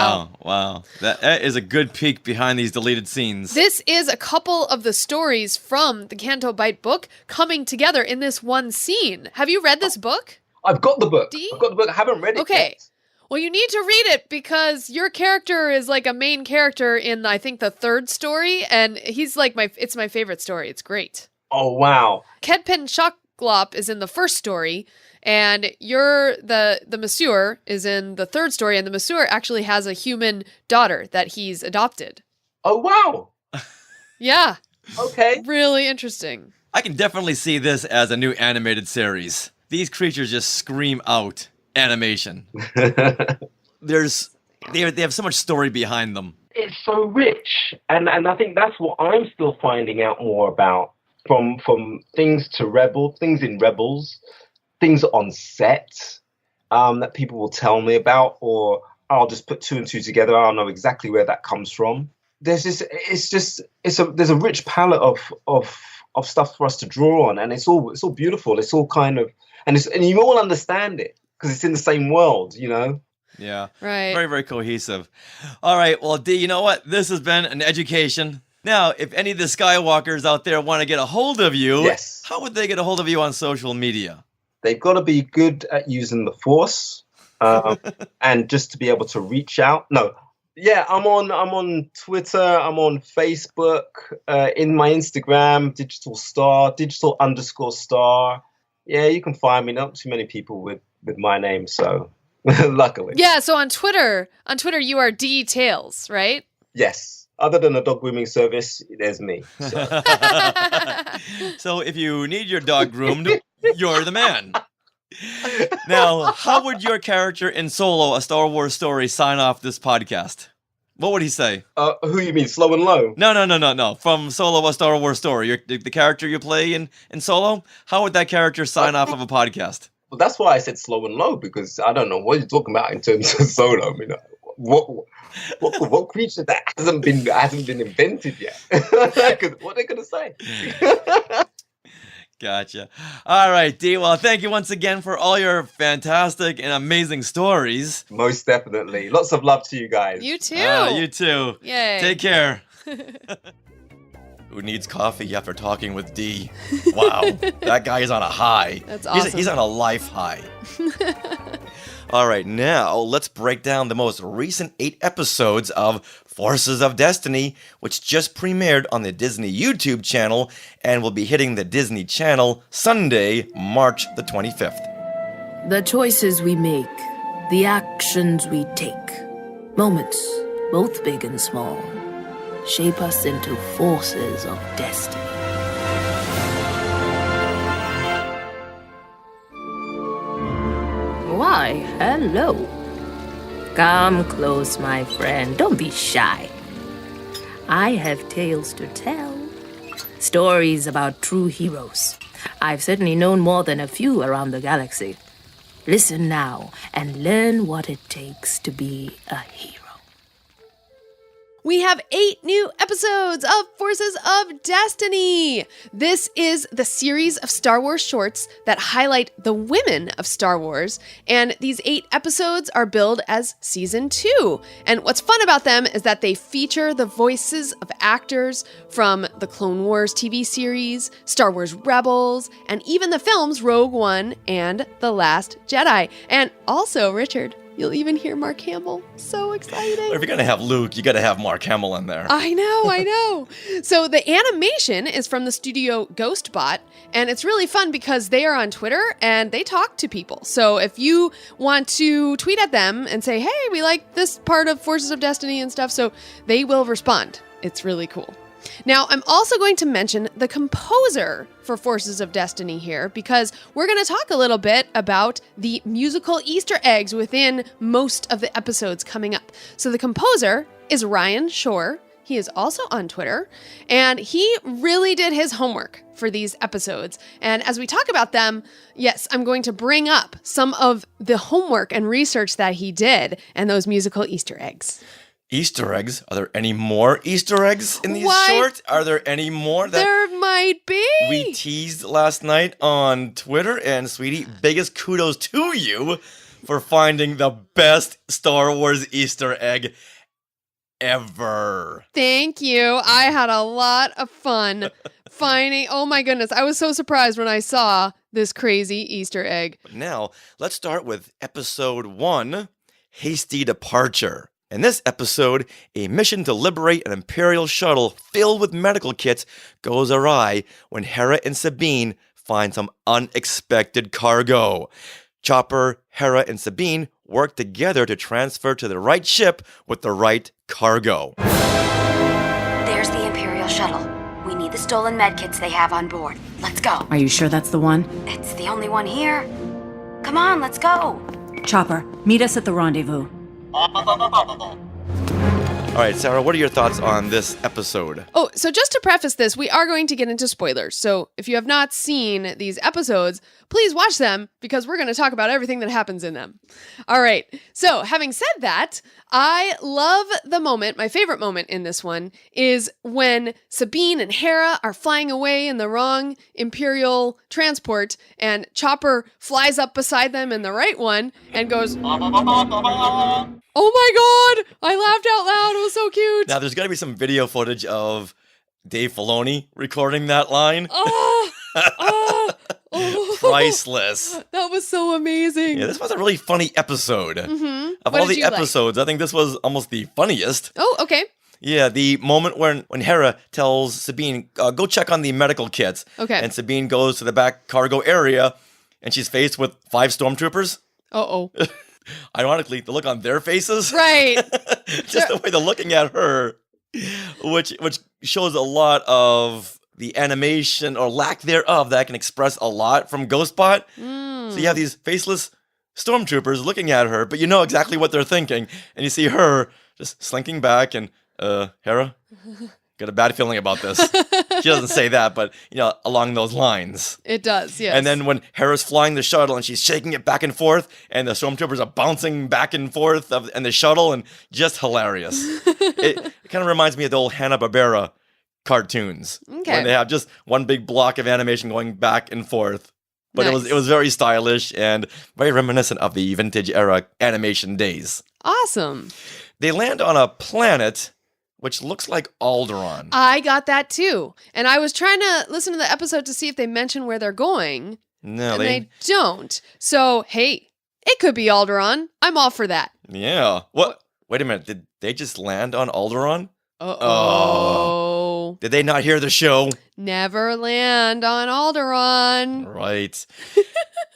Wow. That is a good peek behind these deleted scenes. This is a couple of the stories from the Canto Bight book coming together in this one scene. Have you read this book? I've got the book. I haven't read it Okay. yet. Well, you need to read it because your character is like a main character in, I think, the third story, and he's like it's my favorite story. It's great. Oh, wow. Kedpen Shoklop is in the first story, and you're the Monsieur is in the third story, and the Monsieur actually has a human daughter that he's adopted. Oh, wow. Yeah. Okay. Really interesting. I can definitely see this as a new animated series. These creatures just scream out animation. They have so much story behind them. It's so rich. And I think that's what I'm still finding out more about from things in Rebels, things on set that people will tell me about, or I'll just put two and two together. I'll know exactly where that comes from. There's a rich palette of stuff for us to draw on, and it's all beautiful. It's all kind of, and you all understand it because it's in the same world, you know. Yeah. Right. Very, very cohesive. All right. Well, Dee, you know what? This has been an education. Now, if any of the Skywalkers out there want to get a hold of you, yes, how would they get a hold of you on social media? They've got to be good at using the Force, and just to be able to reach out. No, yeah, I'm on Twitter, I'm on Facebook, in my Instagram, digital_star. Yeah, you can find me. Not too many people with my name, so luckily. Yeah, so on Twitter you are Dee Tails, right? Yes. Other than a dog grooming service, there's me. So. So if you need your dog groomed, you're the man. Now, how would your character in Solo, A Star Wars Story, sign off this podcast? What would he say? Who you mean, Slowen Lo? No. From Solo, A Star Wars Story, the character you play in Solo, how would that character sign off of a podcast? Well, that's why I said Slowen Lo, because I don't know what you're talking about in terms of Solo. I mean, what creature that hasn't been invented yet? What are they gonna say? Gotcha. All right, Dee. Well, thank you once again for all your fantastic and amazing stories. Most definitely. Lots of love to you guys. You too. You too. Yay. Take care. Who needs coffee after talking with Dee? Wow, that guy is on a high. That's awesome. He's on a life high. All right, now let's break down the most recent 8 episodes of Forces of Destiny, which just premiered on the Disney YouTube channel and will be hitting the Disney Channel Sunday, March the 25th. The choices we make, the actions we take, moments, both big and small, shape us into forces of destiny. Why, hello. Come close, my friend. Don't be shy. I have tales to tell. Stories about true heroes. I've certainly known more than a few around the galaxy. Listen now and learn what it takes to be a hero. We have 8 new episodes of Forces of Destiny. This is the series of Star Wars shorts that highlight the women of Star Wars, and these 8 episodes are billed as Season 2. And what's fun about them is that they feature the voices of actors from the Clone Wars TV series, Star Wars Rebels, and even the films Rogue One and The Last Jedi. And also, Richard, you'll even hear Mark Hamill. So exciting. If you're going to have Luke, you got to have Mark Hamill in there. I know. So the animation is from the studio Ghostbot, and it's really fun because they are on Twitter and they talk to people. So if you want to tweet at them and say, hey, we like this part of Forces of Destiny and stuff, so they will respond. It's really cool. Now, I'm also going to mention the composer for Forces of Destiny here, because we're going to talk a little bit about the musical Easter eggs within most of the episodes coming up. So the composer is Ryan Shore. He is also on Twitter, and he really did his homework for these episodes. And as we talk about them, yes, I'm going to bring up some of the homework and research that he did and those musical Easter eggs. Easter eggs? Are there any more Easter eggs in these shorts? Are there any more? There might be. We teased last night on Twitter, and sweetie, biggest kudos to you for finding the best Star Wars Easter egg ever. Thank you. I had a lot of fun finding. Oh my goodness. I was so surprised when I saw this crazy Easter egg. But now, let's start with episode 1, Hasty Departure. In this episode, a mission to liberate an Imperial shuttle filled with medical kits goes awry when Hera and Sabine find some unexpected cargo. Chopper, Hera, and Sabine work together to transfer to the right ship with the right cargo. There's the Imperial shuttle. We need the stolen medkits they have on board. Let's go. Are you sure that's the one? It's the only one here. Come on, let's go. Chopper, meet us at the rendezvous. All right, Sarah, what are your thoughts on this episode? Oh, so just to preface this, we are going to get into spoilers. So if you have not seen these episodes, please watch them because we're going to talk about everything that happens in them. All right. So having said that, I love the moment. My favorite moment in this one is when Sabine and Hera are flying away in the wrong Imperial transport and Chopper flies up beside them in the right one and goes, "Oh my God, I laughed out loud. It was so cute." Now, there's got to be some video footage of Dave Filoni recording that line. Oh, Priceless. That was so amazing. Yeah, this was a really funny episode. Mm-hmm. Of all the episodes, I think this was almost the funniest. Oh, okay. Yeah, the moment when Hera tells Sabine, go check on the medical kits. Okay. And Sabine goes to the back cargo area, and she's faced with 5 stormtroopers. Uh-oh. Ironically, the look on their faces. Right. Just the way they're looking at her, which shows a lot of the animation or lack thereof that can express a lot from Ghostbot. So you have these faceless stormtroopers looking at her, but you know exactly what they're thinking. And you see her just slinking back and, Hera, got a bad feeling about this. She doesn't say that, but, along those lines. It does, yes. And then when Hera's flying the shuttle and she's shaking it back and forth, and the stormtroopers are bouncing back and forth in the shuttle, and just hilarious. It kind of reminds me of the old Hanna-Barbera cartoons. Okay. When they have just one big block of animation going back and forth. But Nice. it was very stylish and very reminiscent of the vintage era animation days. Awesome. They land on a planet which looks like Alderaan. I got that too. And I was trying to listen to the episode to see if they mention where they're going. No, and they don't. So, hey, it could be Alderaan. I'm all for that. Yeah. What? Wait a minute. Did they just land on Alderaan? Uh-oh. Did they not hear the show? Never land on Alderaan. Right.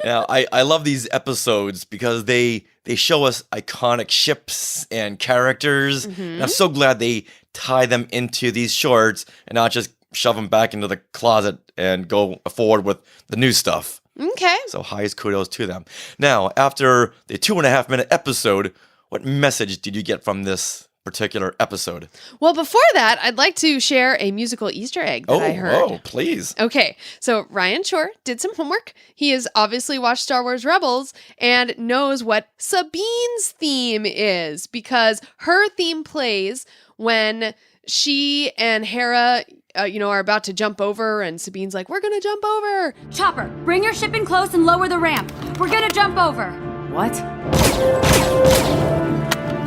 Now, I love these episodes because they show us iconic ships and characters. And I'm so glad they tie them into these shorts and not just shove them back into the closet and go forward with the new stuff. Okay. So highest kudos to them. Now, after the 2.5-minute episode, what message did you get from this particular episode? Well, before that, I'd like to share a musical Easter egg that I heard. Oh, please. Okay, so Ryan Shore did some homework. He has obviously watched Star Wars Rebels and knows what Sabine's theme is because her theme plays when she and Hera, are about to jump over and Sabine's like, "We're going to jump over." Chopper, bring your ship in close and lower the ramp. We're going to jump over. What?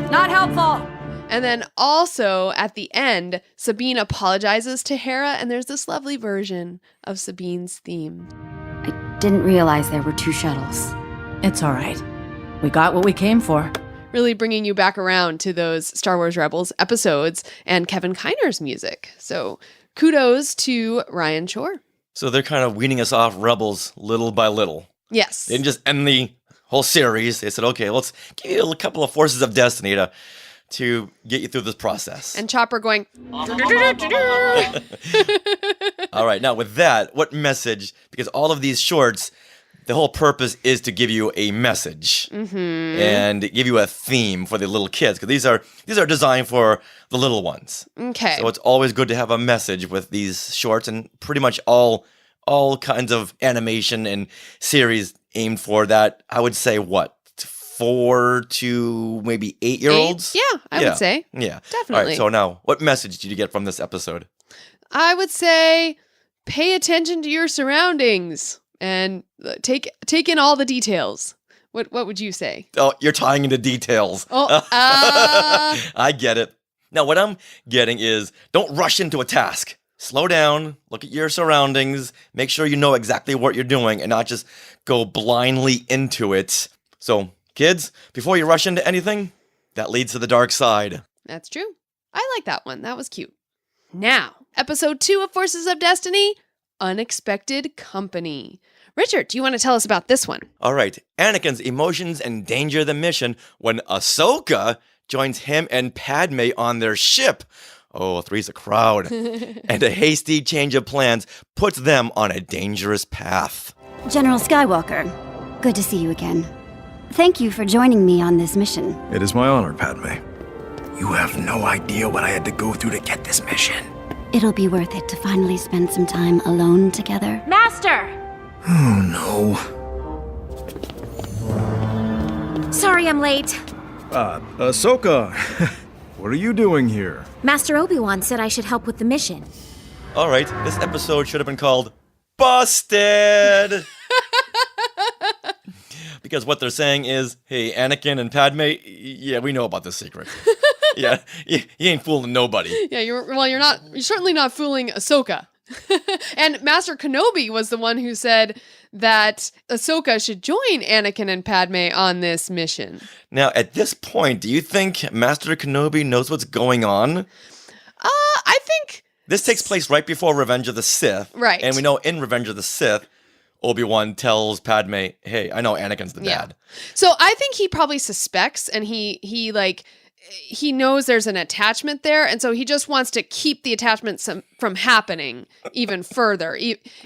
Not helpful. And then also at the end, Sabine apologizes to Hera, and there's this lovely version of Sabine's theme. I didn't realize there were 2 shuttles. It's all right. We got what we came for. Really bringing you back around to those Star Wars Rebels episodes and Kevin Kiner's music. So kudos to Ryan Shore. So they're kind of weaning us off Rebels little by little. Yes. They didn't just end the whole series. They said, okay, let's give you a couple of forces of destiny to get you through this process. And Chopper going, All right, now with that, what message? Because all of these shorts, the whole purpose is to give you a message and give you a theme for the little kids. Because these are designed for the little ones. Okay. So it's always good to have a message with these shorts, and pretty much all kinds of animation and series aimed for that. I would say 4 to maybe 8-year-olds? Yeah, I would say. Yeah. Definitely. All right, so now, what message did you get from this episode? I would say pay attention to your surroundings and take in all the details What would you say? Oh, you're tying into details. Oh, I get it. Now, what I'm getting is don't rush into a task. Slow down, look at your surroundings, make sure you know exactly what you're doing and not just go blindly into it. So, kids, before you rush into anything, that leads to the dark side. That's true. I like that one. That was cute. Now, episode 2 of Forces of Destiny, Unexpected Company. Richard, do you want to tell us about this one? All right, Anakin's emotions endanger the mission when Ahsoka joins him and Padme on their ship. Oh, three's a crowd. And a hasty change of plans puts them on a dangerous path. General Skywalker, good to see you again. Thank you for joining me on this mission. It is my honor, Padme. You have no idea what I had to go through to get this mission. It'll be worth it to finally spend some time alone together. Master! Oh, no. Sorry I'm late. Ahsoka, what are you doing here? Master Obi-Wan said I should help with the mission. All right, this episode should have been called Busted! Because what they're saying is, hey, Anakin and Padme, yeah, we know about this secret. Yeah, you ain't fooling nobody. Yeah, you're certainly not fooling Ahsoka. And Master Kenobi was the one who said that Ahsoka should join Anakin and Padme on this mission. Now, at this point, do you think Master Kenobi knows what's going on? I think... This takes place right before Revenge of the Sith. Right. And we know in Revenge of the Sith, Obi-Wan tells Padme, hey, I know Anakin's the dad. So I think he probably suspects, and he knows there's an attachment there, and so he just wants to keep the attachment from happening even further.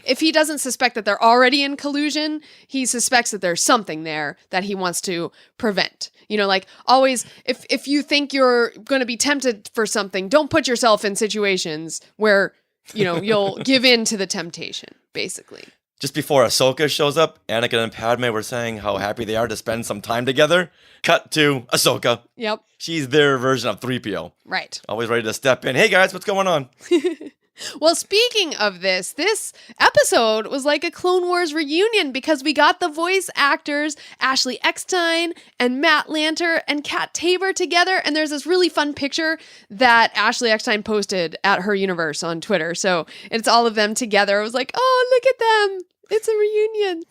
If he doesn't suspect that they're already in collusion, he suspects that there's something there that he wants to prevent. You know, like always, if you think you're going to be tempted for something, don't put yourself in situations where, you know, you'll give in to the temptation, basically. Just before Ahsoka shows up, Anakin and Padme were saying how happy they are to spend some time together. Cut to Ahsoka. Yep. She's their version of 3PO. Right. Always ready to step in. Hey guys, what's going on? Well, speaking of this episode was like a Clone Wars reunion because we got the voice actors Ashley Eckstein and Matt Lanter and Kat Tabor together, and there's this really fun picture that Ashley Eckstein posted at her universe on Twitter. So it's all of them together. I was like, oh, look at them. It's a reunion.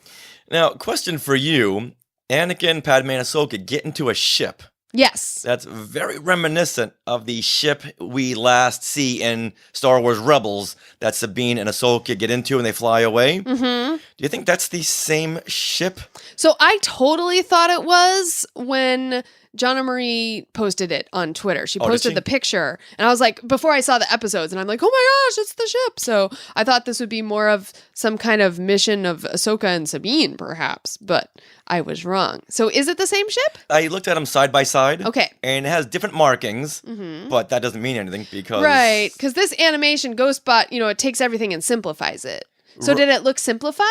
Now, question for you. Anakin, Padme, and Ahsoka get into a ship. Yes. That's very reminiscent of the ship we last see in Star Wars Rebels that Sabine and Ahsoka get into and they fly away. Mm-hmm. Do you think that's the same ship? So I totally thought it was when Jonna Marie posted it on Twitter. She posted the picture, and I was like, before I saw the episodes, and I'm like, oh my gosh, it's the ship. So I thought this would be more of some kind of mission of Ahsoka and Sabine, perhaps, but I was wrong. So is it the same ship? I looked at them side by side. Okay. And it has different markings, Mm-hmm. but that doesn't mean anything because... Right, because this animation, Ghostbot, you know, it takes everything and simplifies it. So did it look simplified?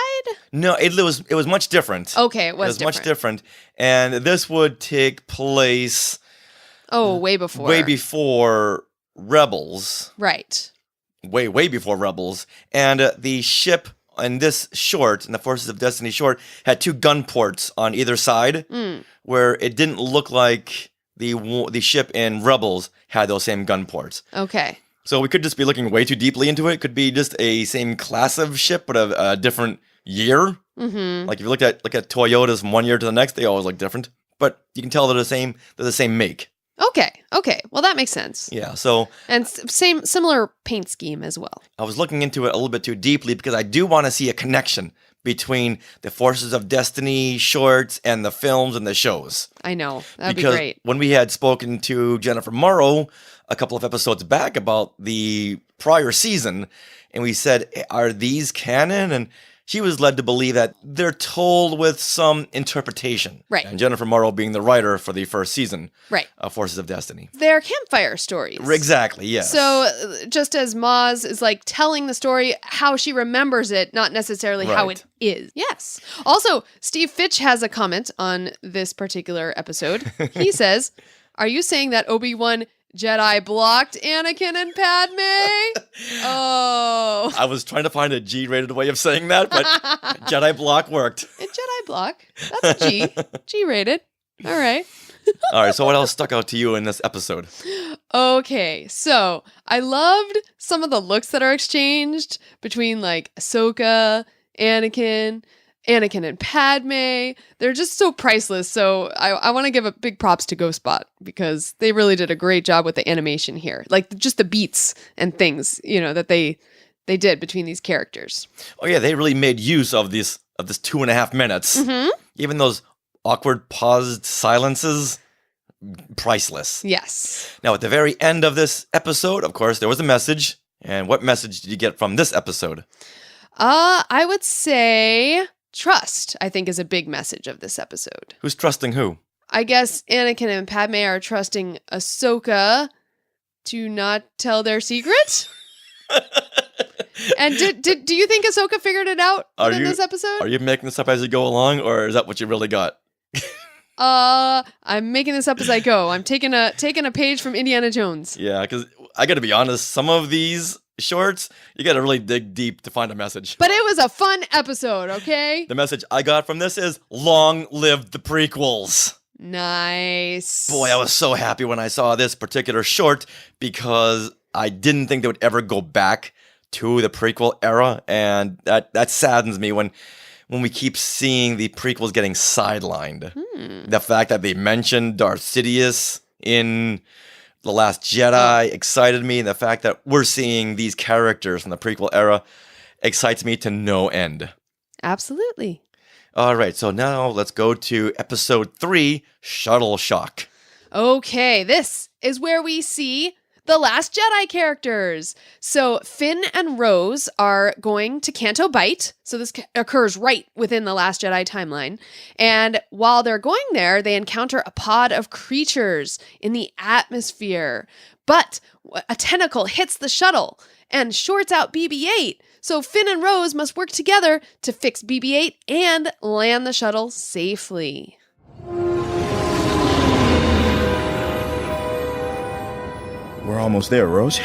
No, it was much different. Okay, it was much different. And this would take place... Oh, way before. Way before Rebels. Right. Way before Rebels. And the ship in this short, in the Forces of Destiny short, had 2 gun ports on either side, where it didn't look like the ship in Rebels had those same gun ports. Okay. So we could just be looking way too deeply into it. Could be just a same class of ship, but a different year. Mm-hmm. Like if you look at Toyotas from one year to the next, they always look different. But you can tell they're the same make. Okay. Well, that makes sense. Yeah. So and similar paint scheme as well. I was looking into it a little bit too deeply because I do want to see a connection between the Forces of Destiny shorts and the films and the shows. I know. That'd because be great. When we had spoken to Jennifer Morrow a couple of episodes back about the prior season, and we said, are these canon? And she was led to believe that they're told with some interpretation. Right. And Jennifer Morrow being the writer for the first season of Forces of Destiny. They're campfire stories. Exactly, yes. So just as Maz is like telling the story how she remembers it, not necessarily how it is. Yes. Also, Steve Fitch has a comment on this particular episode. He says, are you saying that Obi-Wan Jedi blocked Anakin and Padme? Oh. I was trying to find a G-rated way of saying that, but Jedi block worked. Jedi block. That's a G. G-rated. All right. All right, so what else stuck out to you in this episode? Okay, so I loved some of the looks that are exchanged between like Ahsoka, Anakin and Padme. They're just so priceless. So I want to give a big props to Ghostbot because they really did a great job with the animation here. Like just the beats and things, that they did between these characters. Oh yeah, they really made use of this 2.5 minutes. Mm-hmm. Even those awkward paused silences, priceless. Yes. Now, at the very end of this episode, of course, there was a message. And what message did you get from this episode? I would say trust, I think, is a big message of this episode. Who's trusting who? I guess Anakin and Padme are trusting Ahsoka to not tell their secret. And do you think Ahsoka figured it out in this episode? Are you making this up as you go along, or is that what you really got? I'm making this up as I go. I'm taking a page from Indiana Jones. Yeah, because I got to be honest, some of these shorts, you got to really dig deep to find a message. But it was a fun episode, okay? The message I got from this is, long live the prequels. Nice. Boy, I was so happy when I saw this particular short because I didn't think they would ever go back to the prequel era, and that saddens me when we keep seeing the prequels getting sidelined. The fact that they mentioned Darth Sidious in The Last Jedi excited me, and the fact that we're seeing these characters from the prequel era excites me to no end. Absolutely. All right, so now let's go to episode 3, Shuttle Shock. Okay, this is where we see the Last Jedi characters. So Finn and Rose are going to Canto Bight. So this occurs right within the Last Jedi timeline. And while they're going there, they encounter a pod of creatures in the atmosphere. But a tentacle hits the shuttle and shorts out BB-8. So Finn and Rose must work together to fix BB-8 and land the shuttle safely. We're almost there, Rose.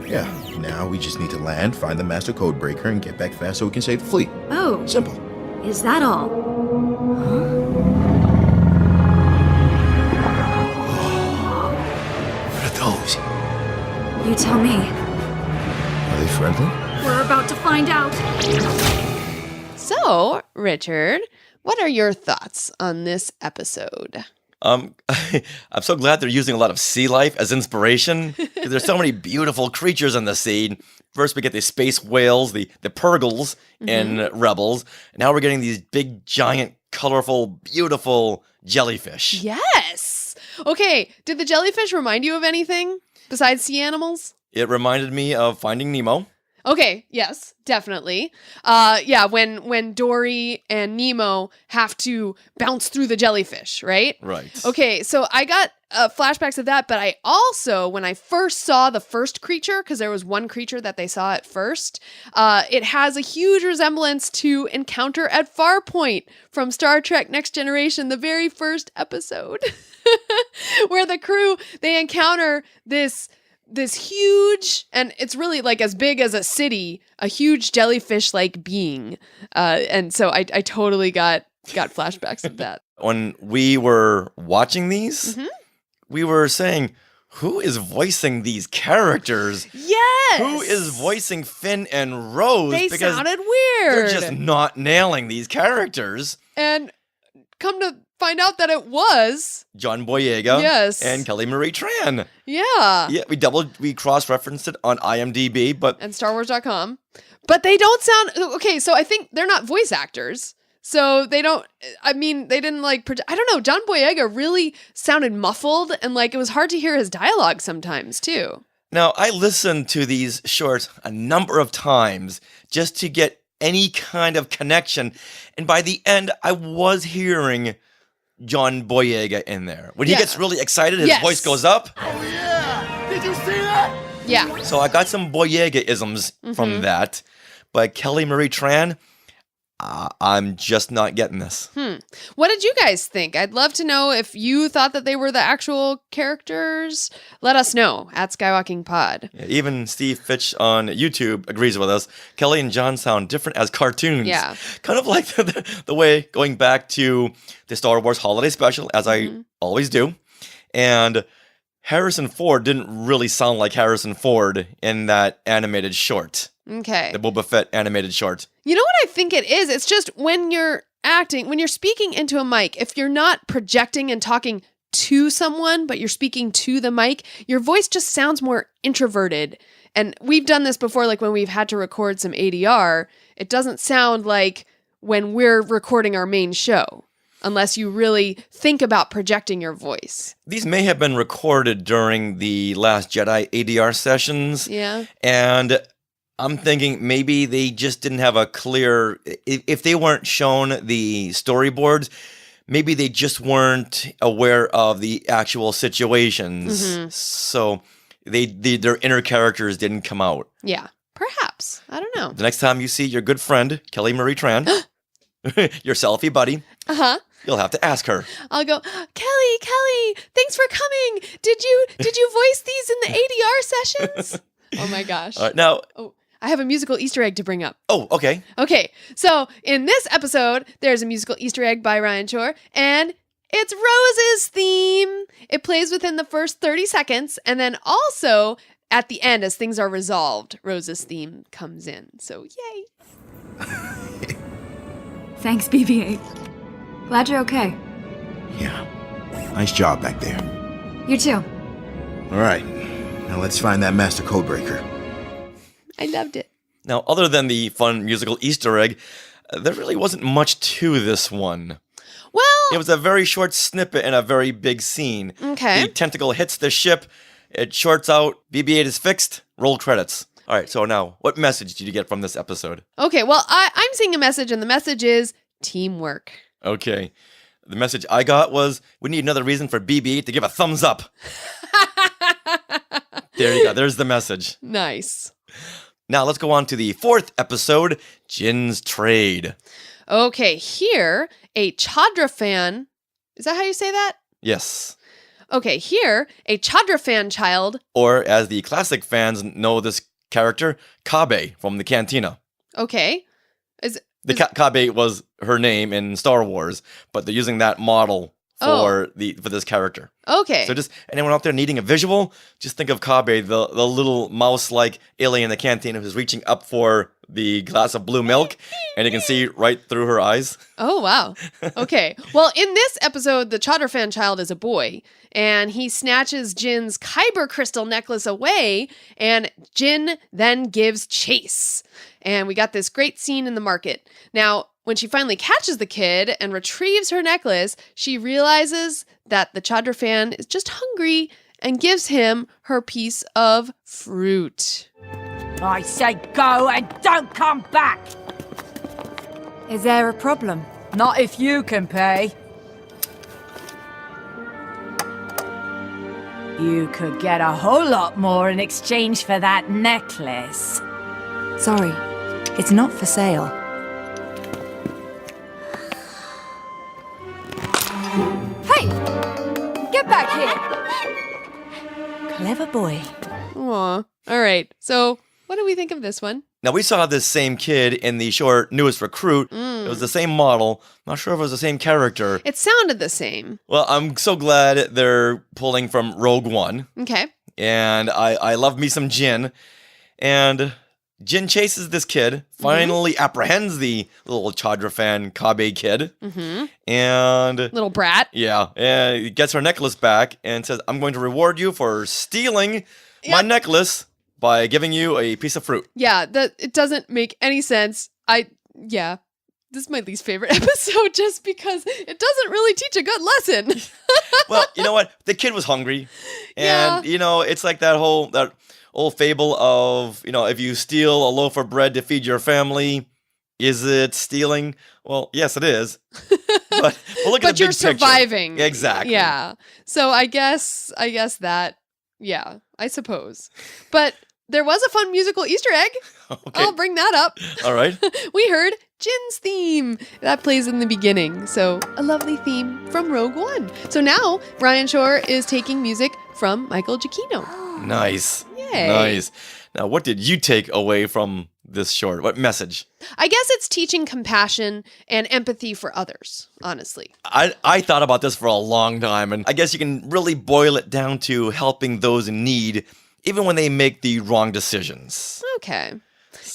Yeah, now we just need to land, find the master code breaker, and get back fast so we can save the fleet. Oh. Simple. Is that all? What are those? You tell me. Are they friendly? We're about to find out. So, Richard, what are your thoughts on this episode? I'm so glad they're using a lot of sea life as inspiration, because there's so many beautiful creatures in the sea. First, we get the space whales, the porgs in Rebels. And now we're getting these big, giant, colorful, beautiful jellyfish. Yes! Okay, did the jellyfish remind you of anything besides sea animals? It reminded me of Finding Nemo. Okay, yes, definitely. Yeah, when Dory and Nemo have to bounce through the jellyfish, right? Right. Okay, so I got flashbacks of that, but I also, when I first saw the first creature, because there was one creature that they saw at first, it has a huge resemblance to Encounter at Farpoint from Star Trek Next Generation, the very first episode, where the crew, they encounter this huge, and it's really like as big as a city, a huge jellyfish-like being. And so I totally got flashbacks of that. When we were watching these, we were saying, who is voicing these characters? Yes! Who is voicing Finn and Rose? They Because sounded weird. they're just not nailing these characters. And come to find out that it was John Boyega, yes, and Kelly Marie Tran. Yeah. Yeah, we cross-referenced it on IMDb, and StarWars.com. But they don't sound okay, so I think they're not voice actors. So they don't, I mean, they didn't I don't know, John Boyega really sounded muffled, and it was hard to hear his dialogue sometimes too. Now, I listened to these shorts a number of times just to get any kind of connection, and by the end, I was hearing John Boyega in there. When he gets really excited, his voice goes up. Oh yeah! Did you see that? Yeah. So I got some Boyega-isms from that. But Kelly Marie Tran, I'm just not getting this. What did you guys think? I'd love to know if you thought that they were the actual characters. Let us know at Skywalking Pod. Yeah, even Steve Fitch on YouTube agrees with us. Kelly and John sound different as cartoons. Yeah. Kind of like the way going back to the Star Wars Holiday Special, as I always do. And Harrison Ford didn't really sound like Harrison Ford in that animated short. Okay. The Boba Fett animated short. You know what I think it is? It's just when you're acting, when you're speaking into a mic, if you're not projecting and talking to someone, but you're speaking to the mic, your voice just sounds more introverted. And we've done this before, like when we've had to record some ADR, it doesn't sound like when we're recording our main show, unless you really think about projecting your voice. These may have been recorded during the Last Jedi ADR sessions. Yeah. And I'm thinking maybe they just didn't have a clear, if they weren't shown the storyboards, maybe they just weren't aware of the actual situations. So their inner characters didn't come out. Yeah, perhaps. I don't know. The next time you see your good friend, Kelly Marie Tran, your selfie buddy, you'll have to ask her. I'll go, Kelly, thanks for coming. Did you voice these in the ADR sessions? Oh my gosh. All right, now... I have a musical Easter egg to bring up. Oh, okay. Okay, so in this episode, there's a musical Easter egg by Ryan Shore, and it's Rose's theme. It plays within the first 30 seconds, and then also at the end, as things are resolved, Rose's theme comes in. So, yay. Thanks, BB-8. Glad you're okay. Yeah. Nice job back there. You too. All right. Now let's find that master codebreaker. I loved it. Now, other than the fun musical Easter egg, there really wasn't much to this one. Well... It was a very short snippet in a very big scene. Okay. The tentacle hits the ship, it shorts out, BB-8 is fixed, roll credits. All right, so now, what message did you get from this episode? Okay, well, I'm seeing a message, and the message is teamwork. Okay. The message I got was, we need another reason for BB-8 to give a thumbs up. There you go, there's the message. Nice. Now let's go on to the fourth episode, Jin's Trade. Okay, here, a Chadra fan, is that how you say that? Yes. Okay, here, a Chadra fan child. Or as the classic fans know this character, Kabe from the Cantina. Okay. Kabe was her name in Star Wars, but they're using that model for this character. Okay. So just anyone out there needing a visual, just think of Kabe, the little mouse-like alien in the cantina who's reaching up for the glass of blue milk, and you can see right through her eyes. Oh, wow. Okay. Well, in this episode, the Chadra fan child is a boy, and he snatches Jin's Kyber crystal necklace away, and Jin then gives chase. And we got this great scene in the market. Now, when she finally catches the kid and retrieves her necklace, she realizes that the Chadra fan is just hungry and gives him her piece of fruit. I say go and don't come back! Is there a problem? Not if you can pay. You could get a whole lot more in exchange for that necklace. Sorry, it's not for sale. Hey! Get back here! Clever boy. Aw. All right. So, what do we think of this one? Now, we saw this same kid in the short Newest Recruit. It was the same model. Not sure if it was the same character. It sounded the same. Well, I'm so glad they're pulling from Rogue One. Okay. And I love me some Jin. And Jin chases this kid, finally apprehends the little Chadra fan Kabe kid. And... little brat. Yeah. And he gets her necklace back and says, I'm going to reward you for stealing my necklace by giving you a piece of fruit. Yeah, it doesn't make any sense. This is my least favorite episode just because it doesn't really teach a good lesson. Well, you know what? The kid was hungry. And, it's like that old fable of, if you steal a loaf of bread to feed your family, is it stealing? Well, yes, it is. But look at the big you're picture. Surviving. Exactly. Yeah. So I guess that, yeah, I suppose. But there was a fun musical Easter egg. Okay. I'll bring that up. All right. We heard Jin's theme. That plays in the beginning. So a lovely theme from Rogue One. So now Ryan Shore is taking music from Michael Giacchino. Nice. Yay. Nice. Now, what did you take away from this short? What message? I guess it's teaching compassion and empathy for others, honestly. I thought about this for a long time, and I guess you can really boil it down to helping those in need, even when they make the wrong decisions. Okay.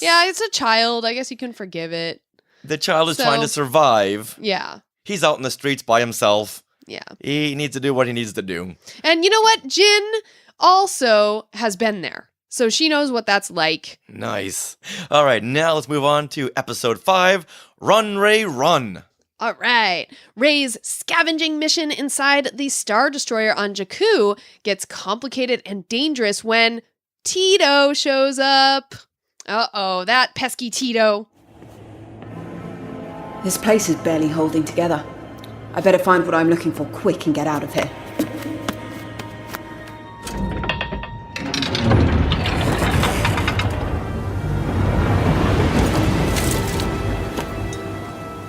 Yeah, it's a child. I guess you can forgive it. The child is trying to survive. Yeah. He's out in the streets by himself. Yeah. He needs to do what he needs to do. And you know what? Jin also has been there. So she knows what that's like. Nice. All right, now let's move on to episode 5, Run, Rey, Run. All right. Rey's scavenging mission inside the Star Destroyer on Jakku gets complicated and dangerous when Tito shows up. Uh-oh, that pesky Tito. This place is barely holding together. I better find what I'm looking for quick and get out of here.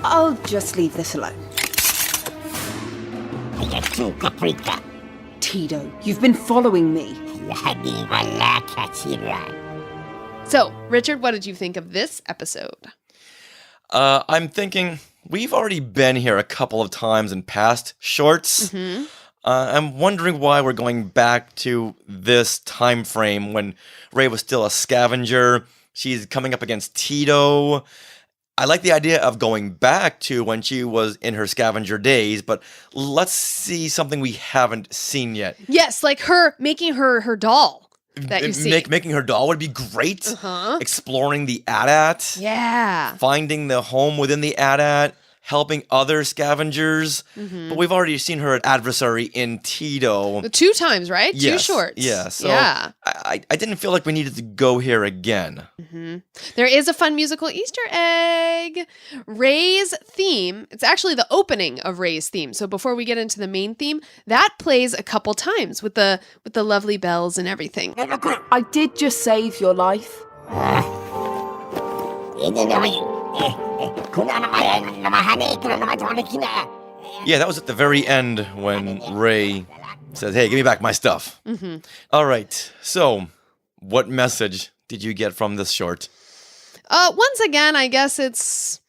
I'll just leave this alone. Tito, you've been following me. So, Richard, what did you think of this episode? I'm thinking we've already been here a couple of times in past shorts. Mm-hmm. I'm wondering why we're going back to this time frame when Rey was still a scavenger. She's coming up against Tito. I like the idea of going back to when she was in her scavenger days, but let's see something we haven't seen yet. Yes, like her making her doll that you see. Making her doll would be great. Uh-huh. Exploring the AT-AT. Yeah. Finding the home within the AT-AT. Helping other scavengers. Mm-hmm. But we've already seen her adversary in Tito. 2 times, right? Yes, 2 shorts. Yeah, so yeah. I didn't feel like we needed to go here again. Mm-hmm. There is a fun musical Easter egg. Rey's theme, it's actually the opening of Rey's theme. So before we get into the main theme, that plays a couple times with the lovely bells and everything. I did just save your life. Yeah, that was at the very end when Rey says, hey, give me back my stuff. Mm-hmm. All right, so what message did you get from this short? Once again, I guess it's,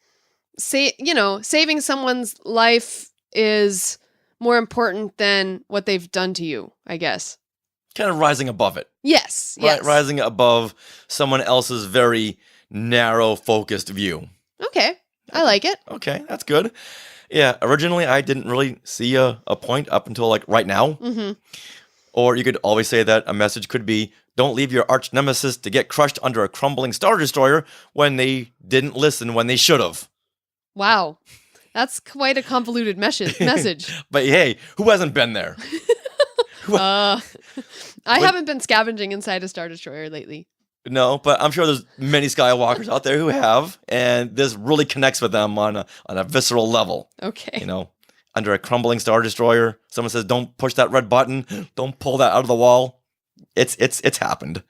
saving someone's life is more important than what they've done to you, I guess. Kind of rising above it. Yes, yes. Rising above someone else's very narrow, focused view. Okay, I like it. Okay, that's good. Yeah, originally I didn't really see a point up until like right now. Mm-hmm. Or you could always say that a message could be, don't leave your arch nemesis to get crushed under a crumbling Star Destroyer when they didn't listen when they should have. Wow, that's quite a convoluted message. But hey, who hasn't been there? I haven't been scavenging inside a Star Destroyer lately. No, but I'm sure there's many Skywalkers out there who have, and this really connects with them on a visceral level. Okay. Under a crumbling Star Destroyer, someone says, "Don't push that red button. Don't pull that out of the wall." It's happened.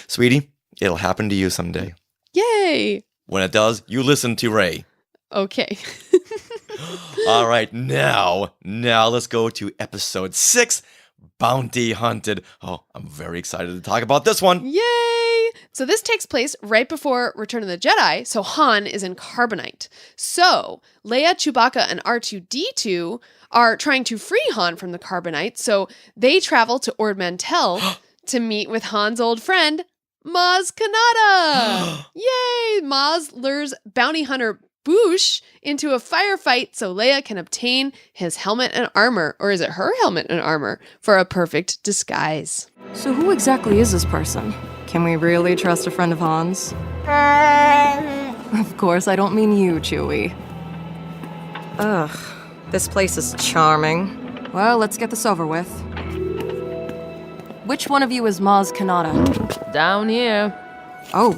Sweetie, it'll happen to you someday. Yay! When it does, you listen to Rey. Okay. All right, now let's go to episode 6, Bounty Hunted. Oh, I'm very excited to talk about this one. Yay! So this takes place right before Return of the Jedi, so Han is in Carbonite. So Leia, Chewbacca, and R2-D2 are trying to free Han from the Carbonite, so they travel to Ord Mantell to meet with Han's old friend, Maz Kanata! Yay! Maz lures bounty hunter Boosh into a firefight so Leia can obtain his helmet and armor, or is it her helmet and armor, for a perfect disguise. So who exactly is this person? Can we really trust a friend of Han's? Of course, I don't mean you, Chewie. Ugh, this place is charming. Well, let's get this over with. Which one of you is Maz Kanata? Down here. Oh,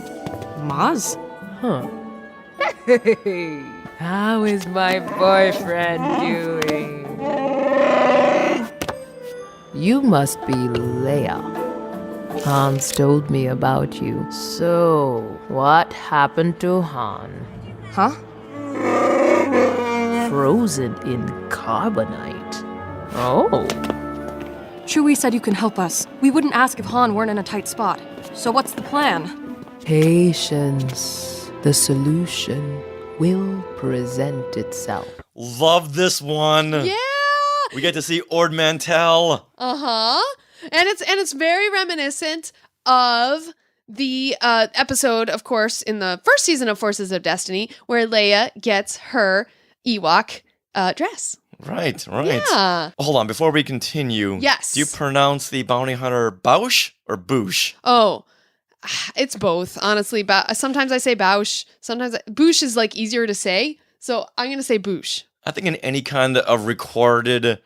Maz? Huh. Hey, how is my boyfriend doing? You must be Leia. Hans told me about you. So, what happened to Han? Huh? frozen in carbonite. Oh. Chewie said you can help us. We wouldn't ask if Han weren't in a tight spot. So what's the plan? Patience. The solution will present itself. Love this one. Yeah. We get to see Ord Mantell. Uh-huh. And it's very reminiscent of the episode, of course, in the first season of Forces of Destiny, where Leia gets her Ewok dress. Right. Yeah. Hold on, before we continue. Yes. Do you pronounce the bounty hunter Bausch or Boosh? Oh, it's both, honestly. Sometimes I say Bausch. Sometimes Boosh is like easier to say. So I'm going to say Boosh. I think in any kind of recorded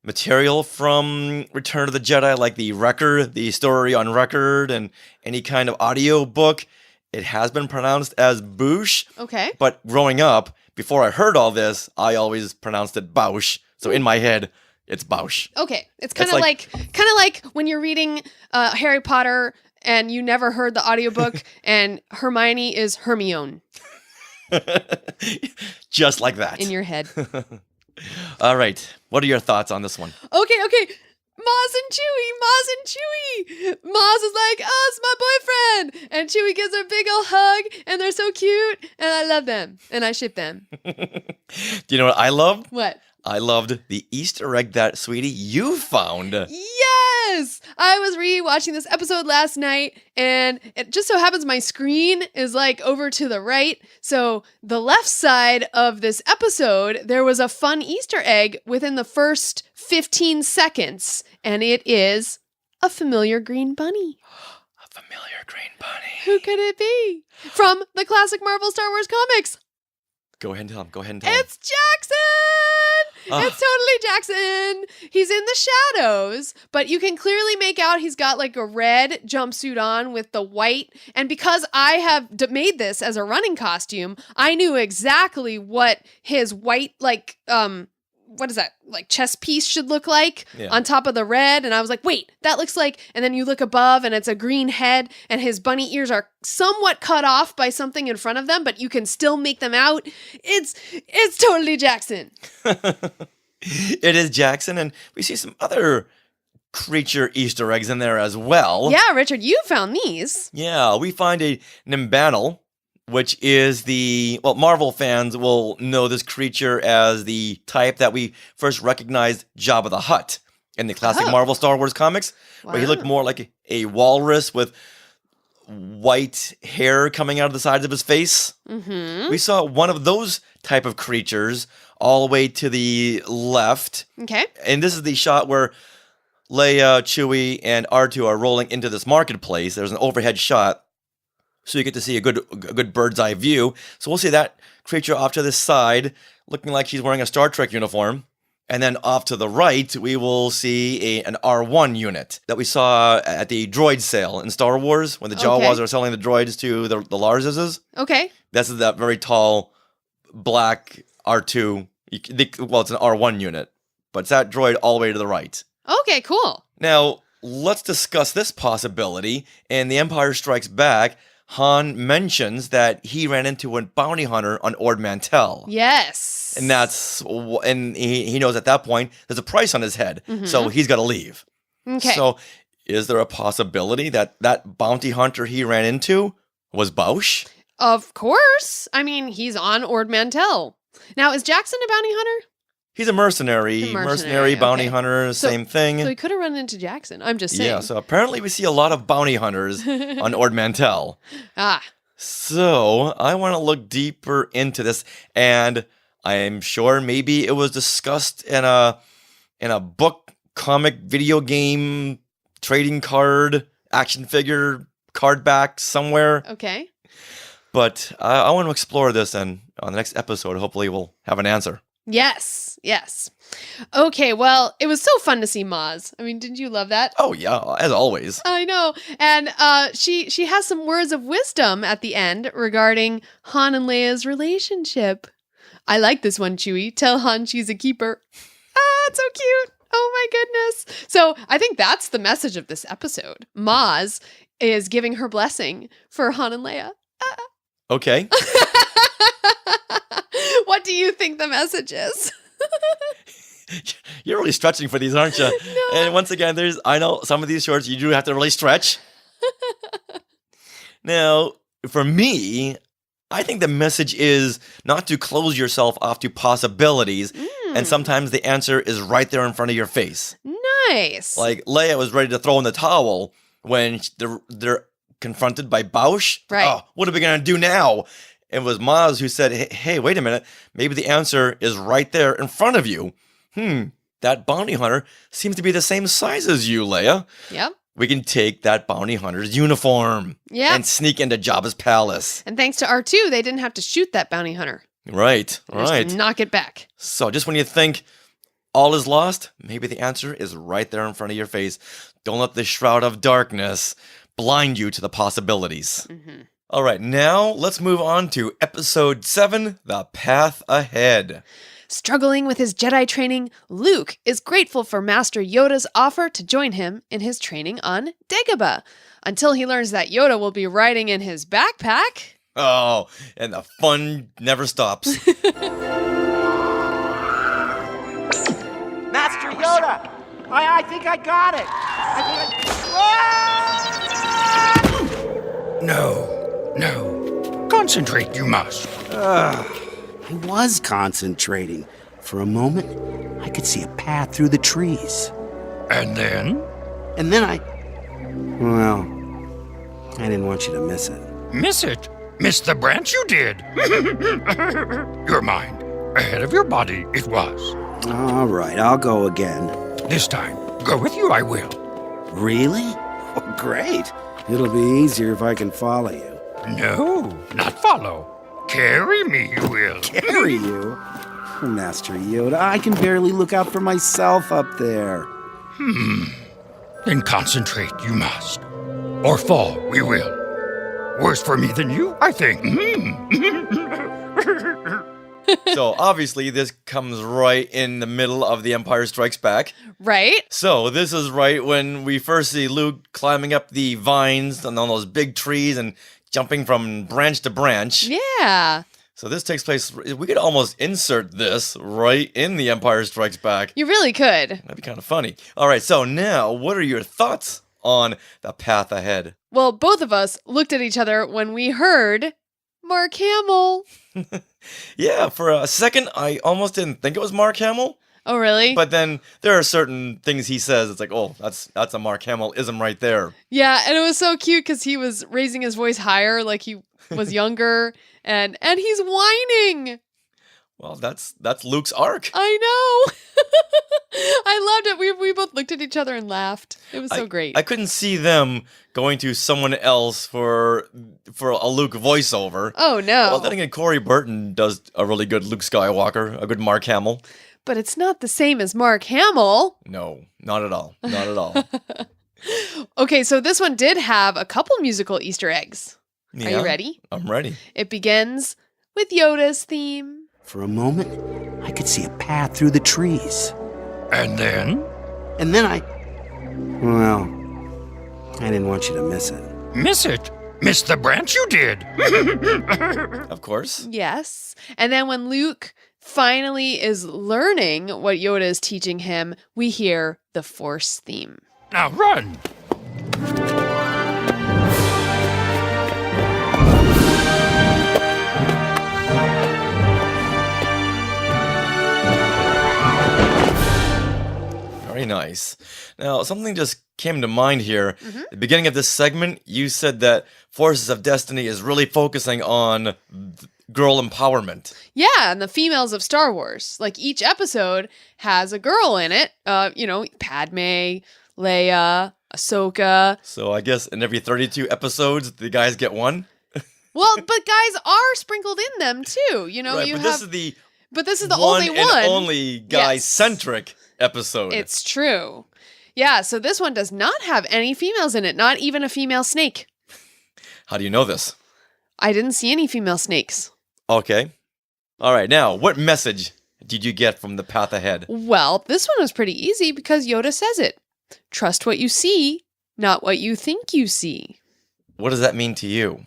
material from Return of the Jedi, like the record, the story on record, and any kind of audio book, it has been pronounced as Boosh. Okay. But growing up, before I heard all this, I always pronounced it Bausch. So in my head, it's Bausch. Okay. It's kind of like when you're reading Harry Potter and you never heard the audiobook and Hermione is Hermione. Just like that. In your head. All right. What are your thoughts on this one? Okay. Maz and Chewie. Maz is like, oh, it's my boyfriend. And Chewie gives her a big old hug, and they're so cute, and I love them, and I ship them. Do you know what I loved? What? I loved the Easter egg that, sweetie, you found. Yes! I was rewatching this episode last night, and it just so happens my screen is like over to the right. So the left side of this episode, there was a fun Easter egg within the first 15 seconds, and it is a familiar green bunny. A familiar green bunny. Who could it be? From the classic Marvel Star Wars comics. Go ahead and tell him. It's Jackson! It's totally Jackson. He's in the shadows, but you can clearly make out he's got like a red jumpsuit on with the white. And because I have made this as a running costume, I knew exactly what his white, like, what is that, like chest piece should look like on top of the red. And I was like, wait, that looks like, and then you look above and it's a green head and his bunny ears are somewhat cut off by something in front of them, but you can still make them out. It's totally Jackson. It is Jackson, and we see some other creature Easter eggs in there as well. Yeah, Richard, you found these. Yeah, we find a Nimbanal, which is Marvel fans will know this creature as the type that we first recognized Jabba the Hutt in the classic Marvel Star Wars comics, where he looked more like a walrus with white hair coming out of the sides of his face. Mm-hmm. We saw one of those type of creatures all the way to the left. Okay. And this is the shot where Leia, Chewie, and R2 are rolling into this marketplace. There's an overhead shot, so you get to see a good bird's eye view. So we'll see that creature off to this side, looking like she's wearing a Star Trek uniform. And then off to the right, we will see an R1 unit that we saw at the droid sale in Star Wars, when the Jawas are selling the droids to the Larses. Okay. That's that very tall, black R2. It's an R1 unit, but it's that droid all the way to the right. Okay, cool. Now, let's discuss this possibility. In The Empire Strikes Back, Han mentions that he ran into a bounty hunter on Ord Mantell. Yes. And he knows at that point there's a price on his head, so he's got to leave. Okay. So is there a possibility that bounty hunter he ran into was Bausch? Of course. I mean, he's on Ord Mantell. Now, is Jackson a bounty hunter? He's a mercenary. Mercenary bounty hunter, same thing. So he could have run into Jackson. I'm just saying. Yeah, so apparently we see a lot of bounty hunters on Ord Mantell. So I want to look deeper into this, and I'm sure maybe it was discussed in a book, comic, video game, trading card, action figure, card back somewhere. Okay. But I want to explore this, and on the next episode, hopefully we'll have an answer. Yes. Okay, well, it was so fun to see Maz. I mean, didn't you love that? Oh, yeah, as always. I know. And she has some words of wisdom at the end regarding Han and Leia's relationship. I like this one, Chewie. Tell Han she's a keeper. It's so cute. Oh, my goodness. So I think that's the message of this episode. Maz is giving her blessing for Han and Leia. Okay. What do you think the message is? You're really stretching for these, aren't you? No. And once again, I know some of these shorts you do have to really stretch. Now, for me, I think the message is not to close yourself off to possibilities, and sometimes the answer is right there in front of your face. Nice. Like Leia was ready to throw in the towel when they're confronted by Bausch. Right. Oh, what are we going to do now? It was Maz who said, hey, wait a minute. Maybe the answer is right there in front of you. That bounty hunter seems to be the same size as you, Leia. Yep. We can take that bounty hunter's uniform and sneak into Jabba's palace. And thanks to R2, they didn't have to shoot that bounty hunter. Right, right. Just knock it back. So just when you think all is lost, maybe the answer is right there in front of your face. Don't let the shroud of darkness blind you to the possibilities. Mm-hmm. All right, now let's move on to Episode 7, The Path Ahead. Struggling with his Jedi training, Luke is grateful for Master Yoda's offer to join him in his training on Dagobah, until he learns that Yoda will be riding in his backpack. Oh, and the fun never stops. Master Yoda! I think I got it! No. Concentrate, you must. I was concentrating. For a moment, I could see a path through the trees. And then? And then well, I didn't want you to miss it. Miss it? Miss the branch you did? Your mind. Ahead of your body, it was. All right, I'll go again. This time, go with you I will. Really? Well, great. It'll be easier if I can follow you. No, not follow. Carry me, you will. Carry you? Master Yoda, I can barely look out for myself up there. Then concentrate, you must. Or fall, we will. Worse for me than you, I think. So obviously this comes right in the middle of The Empire Strikes Back. Right. So this is right when we first see Luke climbing up the vines and on those big trees and jumping from branch to branch. Yeah. So this takes place, we could almost insert this right in The Empire Strikes Back. You really could. That'd be kind of funny. All right, so now what are your thoughts on The Path Ahead? Well, both of us looked at each other when we heard Mark Hamill. Yeah, for a second, I almost didn't think it was Mark Hamill. Oh, really? But then there are certain things he says. It's like, oh, that's a Mark Hamill-ism right there. Yeah, and it was so cute because he was raising his voice higher like he was younger, and he's whining. Well, that's Luke's arc. I know. I loved it. We both looked at each other and laughed. It was so great. I couldn't see them going to someone else for a Luke voiceover. Oh, no. Well, then again, Corey Burton does a really good Luke Skywalker, a good Mark Hamill. But it's not the same as Mark Hamill. No, not at all. Not at all. Okay, so this one did have a couple musical Easter eggs. Yeah, Are you ready? I'm ready. It begins with Yoda's theme. For a moment, I could see a path through the trees. And then? And then well, I didn't want you to miss it. Miss it? Miss the branch you did. Of course. Yes. And then when Luke finally is learning what Yoda is teaching him, we hear the Force theme. Now run! Very nice. Now, something just came to mind here. Mm-hmm. At the beginning of this segment, you said that Forces of Destiny is really focusing on girl empowerment. Yeah, and the females of Star Wars. Like, each episode has a girl in it. Padme, Leia, Ahsoka. So I guess in every 32 episodes, the guys get one? Well, but guys are sprinkled in them, too. You know, right, you but have... this is the only one. And only guy-centric episode. It's true. Yeah, so this one does not have any females in it, not even a female snake. How do you know this? I didn't see any female snakes. Okay. All right, now, what message did you get from The Path Ahead? Well, this one was pretty easy because Yoda says it. Trust what you see, not what you think you see. What does that mean to you?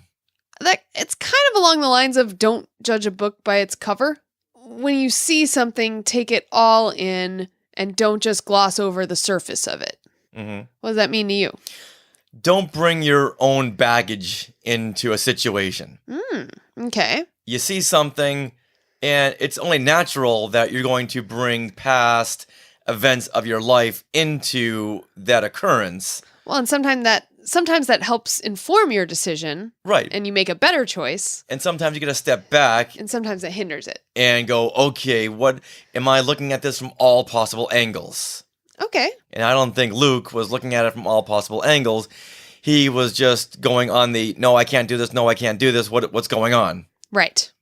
It's kind of along the lines of don't judge a book by its cover. when you see something, take it all in and don't just gloss over the surface of it. Mm-hmm. What does that mean to you? Don't bring your own baggage into a situation. Okay. You see something, and it's only natural that you're going to bring past events of your life into that occurrence. Well, and sometimes that helps inform your decision. Right. And you make a better choice. And sometimes you get to step back. And sometimes it hinders it. And go, okay, what am I looking at this from all possible angles? Okay. And I don't think Luke was looking at it from all possible angles. He was just going on the, no, I can't do this, no, I can't do this, what's going on? Right.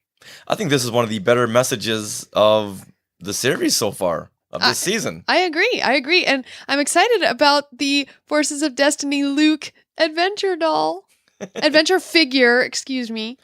I think this is one of the better messages of the series so far, of this season. I agree. And I'm excited about the Forces of Destiny Luke adventure figure, excuse me.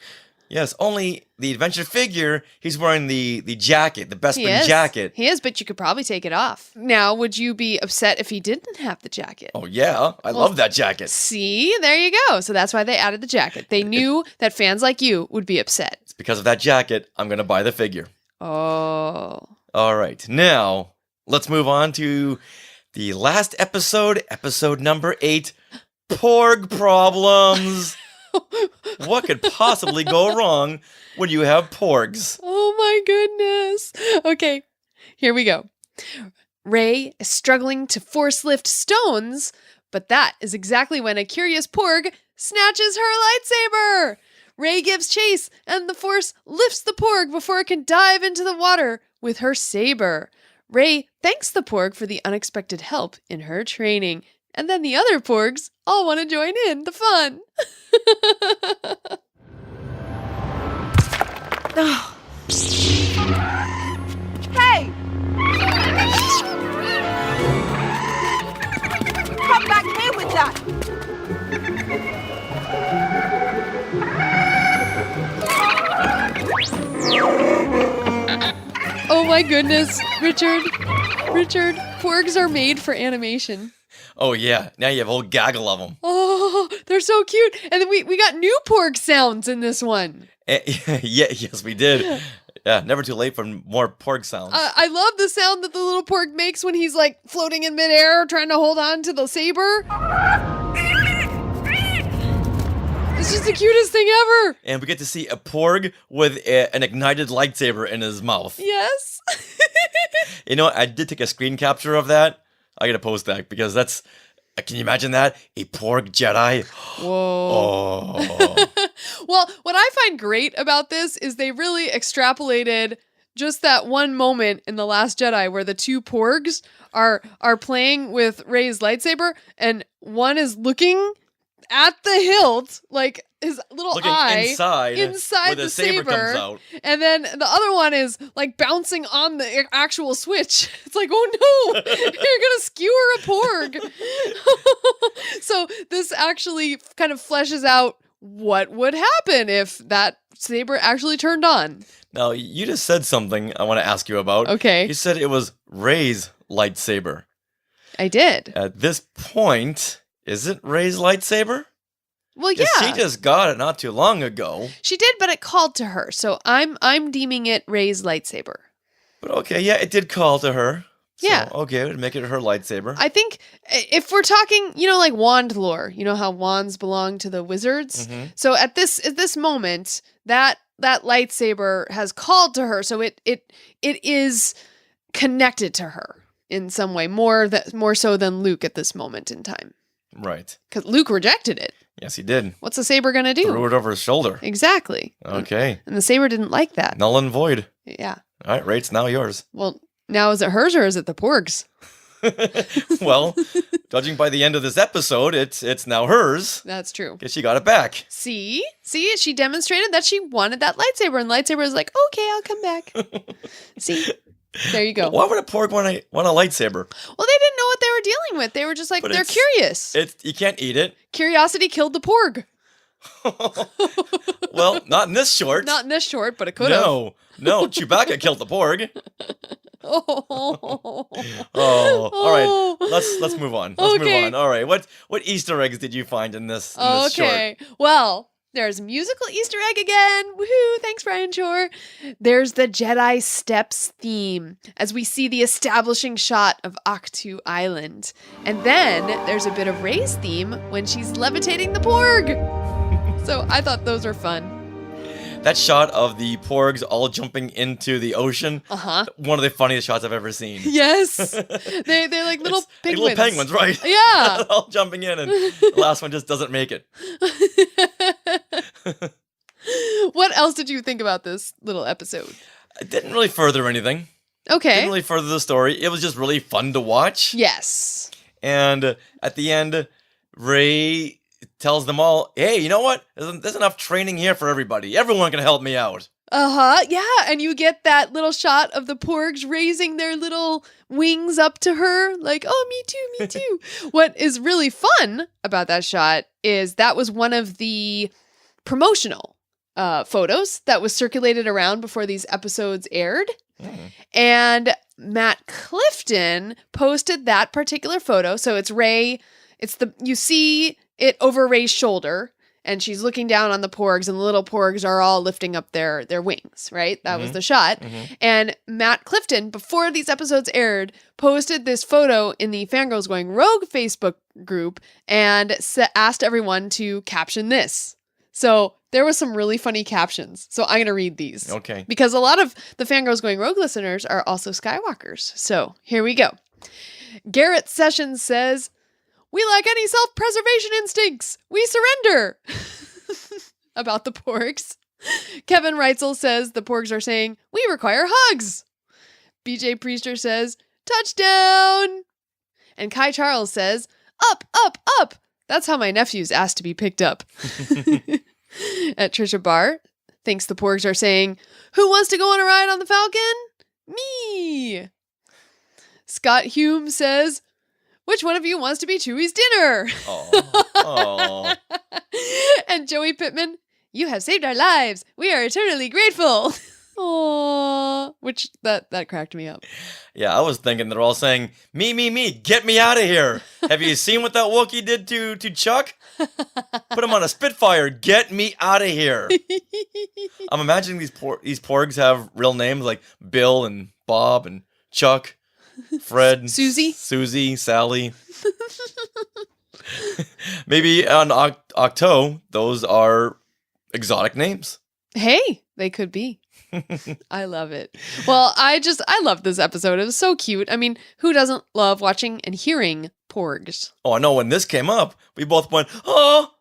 Yes, only the adventure figure, he's wearing the jacket, the Bespin jacket. He is, but you could probably take it off. Now, would you be upset if he didn't have the jacket? Oh, yeah. I love that jacket. See? There you go. So that's why they added the jacket. They knew that fans like you would be upset. It's because of that jacket, I'm going to buy the figure. Oh. All right. Now, let's move on to the last episode number 8, Porg Problems. What could possibly go wrong when you have porgs? Oh my goodness. Okay, here we go. Rey is struggling to force lift stones, but that is exactly when a curious porg snatches her lightsaber. Rey gives chase, and the Force lifts the porg before it can dive into the water with her saber. Rey thanks the porg for the unexpected help in her training. And then the other porgs all want to join in the fun. Oh. Hey! Come back here with that! Oh my goodness, Richard, porgs are made for animation. Oh, yeah. Now you have a whole gaggle of them. Oh, they're so cute. And then we got new porg sounds in this one. Yes, we did. Yeah, never too late for more porg sounds. I love the sound that the little porg makes when he's like floating in midair trying to hold on to the saber. It's just the cutest thing ever. And we get to see a porg with an ignited lightsaber in his mouth. Yes. You know, I did take a screen capture of that. I gotta post that because that's. Can you imagine that? A porg Jedi? Whoa. Oh. Well, what I find great about this is they really extrapolated just that one moment in The Last Jedi where the two porgs are playing with Rey's lightsaber and one is looking at the hilt, like his little looking eye inside where the saber comes out. And then the other one is like bouncing on the actual switch. It's like, oh no, you're gonna skewer a porg. So this actually kind of fleshes out what would happen if that saber actually turned on. Now, you just said something I want to ask you about. Okay. You said it was Rey's lightsaber. I did. At this point, is it Rey's lightsaber? Well, yeah. She just got it not too long ago. She did, but it called to her. So I'm deeming it Rey's lightsaber. But okay, yeah, it did call to her. So, Yeah. okay, we'd make it her lightsaber. I think if we're talking, like wand lore, you know how wands belong to the wizards? Mhm. So at this moment, that lightsaber has called to her. So it is connected to her in some way, more so than Luke at this moment in time. Right. Because Luke rejected it. Yes, he did. What's the saber gonna do? Threw it over his shoulder. Exactly. Okay. And the saber didn't like that. Null and void. Yeah. All right, Ray, it's now yours. Well, now is it hers or is it the porgs? Well, judging by the end of this episode, it's now hers. That's true. Guess she got it back. See, she demonstrated that she wanted that lightsaber, and lightsaber was like, okay, I'll come back. See, there you go. Why would a porg want a lightsaber? Well, they didn't know what they were dealing with. They were just like, But they're it's- curious. You can't eat it. Curiosity killed the porg. Well, not in this short. Not in this short, but it could have. No, Chewbacca killed the porg. Oh, all right. Let's move on. Let's Okay. move on. All right. What Easter eggs did you find in this short? Okay. Well, There's musical Easter egg again. Woohoo! Thanks, Ryan Shore. There's the Jedi Steps theme as we see the establishing shot of Ahch-To Island. And then there's a bit of Rey's theme when she's levitating the porg. So I thought those were fun. That shot of the porgs all jumping into the ocean, one of the funniest shots I've ever seen. Yes. They're like little penguins. Like little penguins, right? Yeah. All jumping in, and the last one just doesn't make it. What else did you think about this little episode? It didn't really further anything. Okay. Didn't really further the story. It was just really fun to watch. Yes. And at the end, Rey tells them all, hey, you know what? There's enough training here for everybody. Everyone can help me out. Yeah, and you get that little shot of the porgs raising their little wings up to her, like, oh, me too, me too. What is really fun about that shot is that was one of the promotional photos that was circulated around before these episodes aired. And Matt Clifton posted that particular photo. So it's Rey, you see it over Rey's shoulder, and she's looking down on the porgs, and the little porgs are all lifting up their wings, right? That was the shot. And Matt Clifton, before these episodes aired, posted this photo in the Fangirls Going Rogue Facebook group and asked everyone to caption this. So there was some really funny captions. So I'm going to read these. Okay. Because a lot of the Fangirls Going Rogue listeners are also Skywalkers. So here we go. Garrett Sessions says, "We lack any self-preservation instincts. We surrender." About the porgs. Kevin Reitzel says the porgs are saying, "We require hugs." BJ Priester says, "Touchdown." And Kai Charles says, "Up, up, up. That's how my nephews asked to be picked up." At Trisha Barr thinks the porgs are saying, "Who wants to go on a ride on the Falcon? Me." Scott Hume says, "Which one of you wants to be Chewie's dinner?" Oh. And Joey Pittman, "You have saved our lives. We are eternally grateful." Aww. Which, that cracked me up. Yeah, I was thinking they're all saying, me, get me out of here. Have you seen what that Wookiee did to Chuck? Put him on a Spitfire. Get me out of here. I'm imagining these porgs have real names like Bill and Bob and Chuck, Fred, Susie, Sally. Maybe on Ahch-To, those are exotic names. Hey, they could be. I love it. Well, I love this episode. It was so cute. I mean, who doesn't love watching and hearing porgs? Oh, I know. When this came up, we both went, oh.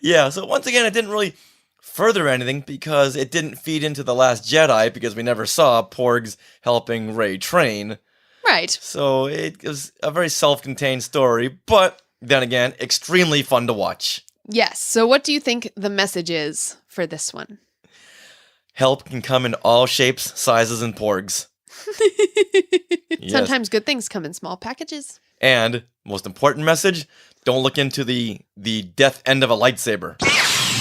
Yeah, so once again, it didn't really further anything because it didn't feed into The Last Jedi because we never saw porgs helping Rey train. Right. So it was a very self-contained story, but then again, extremely fun to watch. Yes. So what do you think the message is for this one? Help can come in all shapes, sizes, and porgs. Yes. Sometimes good things come in small packages. And, most important message, don't look into the death end of a lightsaber.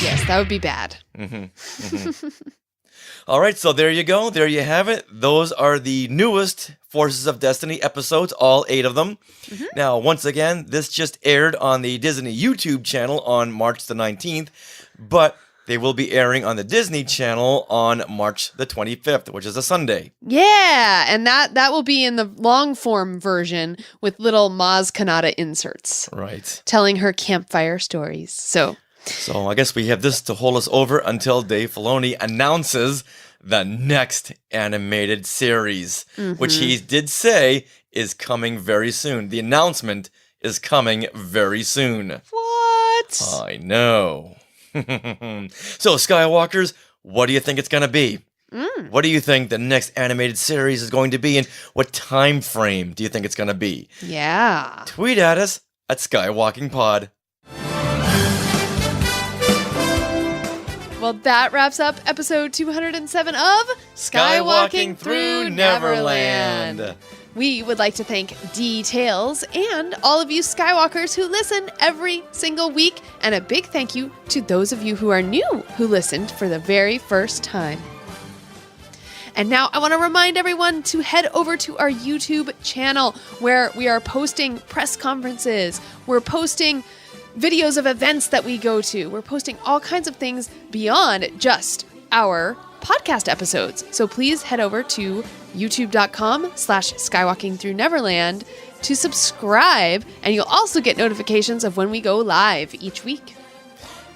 Yes, that would be bad. All right, so there you go. There you have it. Those are the newest Forces of Destiny episodes, all 8 of them. Now, once again, this just aired on the Disney YouTube channel on March the 19th, but they will be airing on the Disney Channel on March the 25th, which is a Sunday. Yeah, and that will be in the long form version with little Maz Kanata inserts. Right. Telling her campfire stories. So I guess we have this to hold us over until Dave Filoni announces the next animated series, which he did say is coming very soon. The announcement is coming very soon. What? I know. So, Skywalkers, what do you think it's going to be? What do you think the next animated series is going to be, and what time frame do you think it's going to be? Yeah. Tweet at us at SkywalkingPod. Well, that wraps up episode 207 of Skywalking Through Neverland. We would like to thank Dee Tails and all of you Skywalkers who listen every single week, and a big thank you to those of you who are new who listened for the very first time. And now I want to remind everyone to head over to our YouTube channel where we are posting press conferences. We're posting videos of events that we go to. We're posting all kinds of things beyond just our podcast episodes. So please head over to youtube.com/Skywalking Through Neverland to subscribe, and you'll also get notifications of when we go live each week.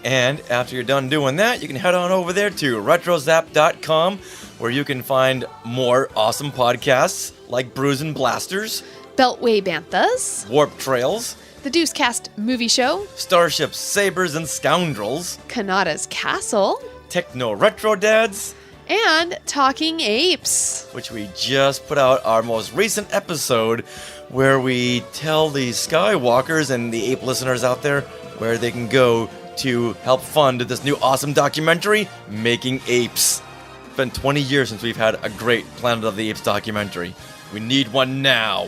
And after you're done doing that, you can head on over there to retrozap.com, where you can find more awesome podcasts like Brews and Blasters, Beltway Banthas, Warp Trails, The Deuce Cast Movie Show, Starships, Sabers, and Scoundrels, Kanata's Castle, Techno Retro Dads, and Talking Apes, which we just put out our most recent episode, where we tell the Skywalkers and the ape listeners out there where they can go to help fund this new awesome documentary, Making Apes. It's been 20 years since we've had a great Planet of the Apes documentary. We need one now.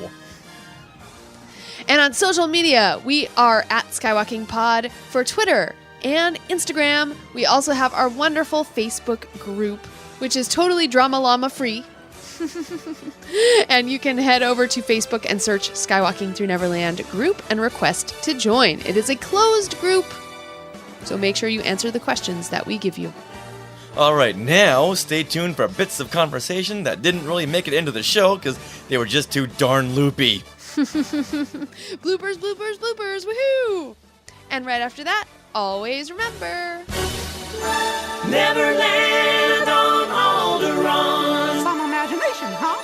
And on social media, we are at Skywalking Pod for Twitter and Instagram. We also have our wonderful Facebook group, which is totally Drama Llama free. And you can head over to Facebook and search Skywalking Through Neverland group and request to join. It is a closed group, so make sure you answer the questions that we give you. All right, now stay tuned for bits of conversation that didn't really make it into the show because they were just too darn loopy. Bloopers, bloopers, bloopers, woohoo! And right after that, always remember... Neverland on Alderaan. Some imagination, huh?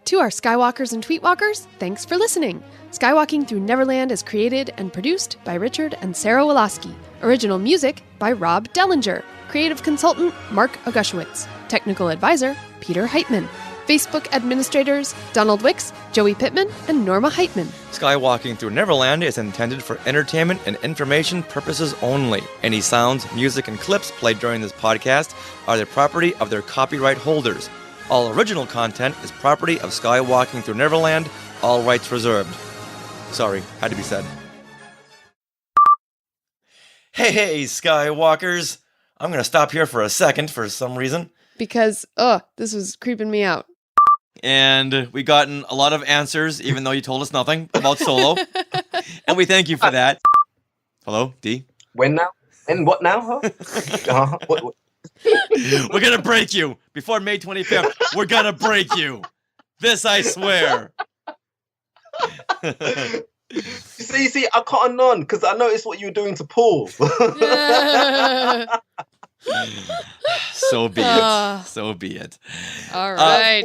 To our Skywalkers and Tweetwalkers, thanks for listening. Skywalking Through Neverland is created and produced by Richard and Sarah Woloski. Original music by Rob Dellinger. Creative consultant Mark Augushowitz. Technical advisor Peter Heitman. Facebook administrators Donald Wicks, Joey Pittman, and Norma Heitman. Skywalking Through Neverland is intended for entertainment and information purposes only. Any sounds, music, and clips played during this podcast are the property of their copyright holders. All original content is property of Skywalking Through Neverland, all rights reserved. Sorry, had to be said. Hey, Skywalkers! I'm gonna stop here for a second for some reason. Because, this was creeping me out. And we gotten a lot of answers, even though you told us nothing about Solo. And we thank you for that. Hello, Dee? When now? And what now, huh? What? We're gonna break you before May 25th. We're gonna break you. This I swear. See, I cottoned on because I noticed what you were doing to Paul. So be it. So be it. All right.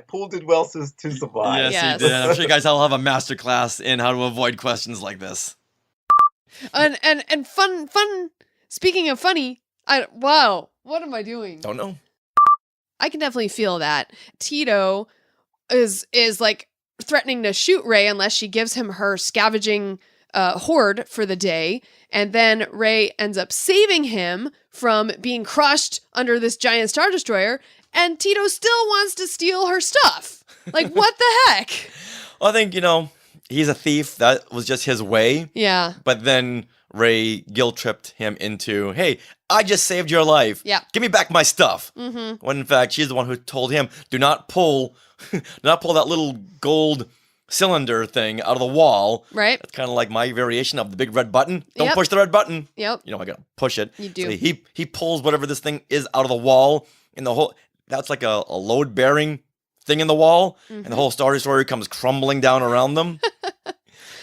Paul did well to survive. Yes, he did. I'm sure you guys all have a masterclass in how to avoid questions like this. And fun. Speaking of funny, wow, what am I doing? Don't know. I can definitely feel that Tito is like threatening to shoot Rey unless she gives him her scavenging hoard for the day, and then Rey ends up saving him from being crushed under this giant Star Destroyer, and Tito still wants to steal her stuff. Like, what the heck? Well, I think, he's a thief. That was just his way. Yeah. But then Rey guilt-tripped him into, hey, I just saved your life. Yeah. Give me back my stuff. Mm-hmm. When in fact, she's the one who told him, do not pull that little gold cylinder thing out of the wall. Right. It's kind of like my variation of the big red button. Don't Yep. push the red button. Yep. I gotta push it. You do. So he pulls whatever this thing is out of the wall, and that's like a load-bearing thing in the wall, and the whole Star Destroyer comes crumbling down around them.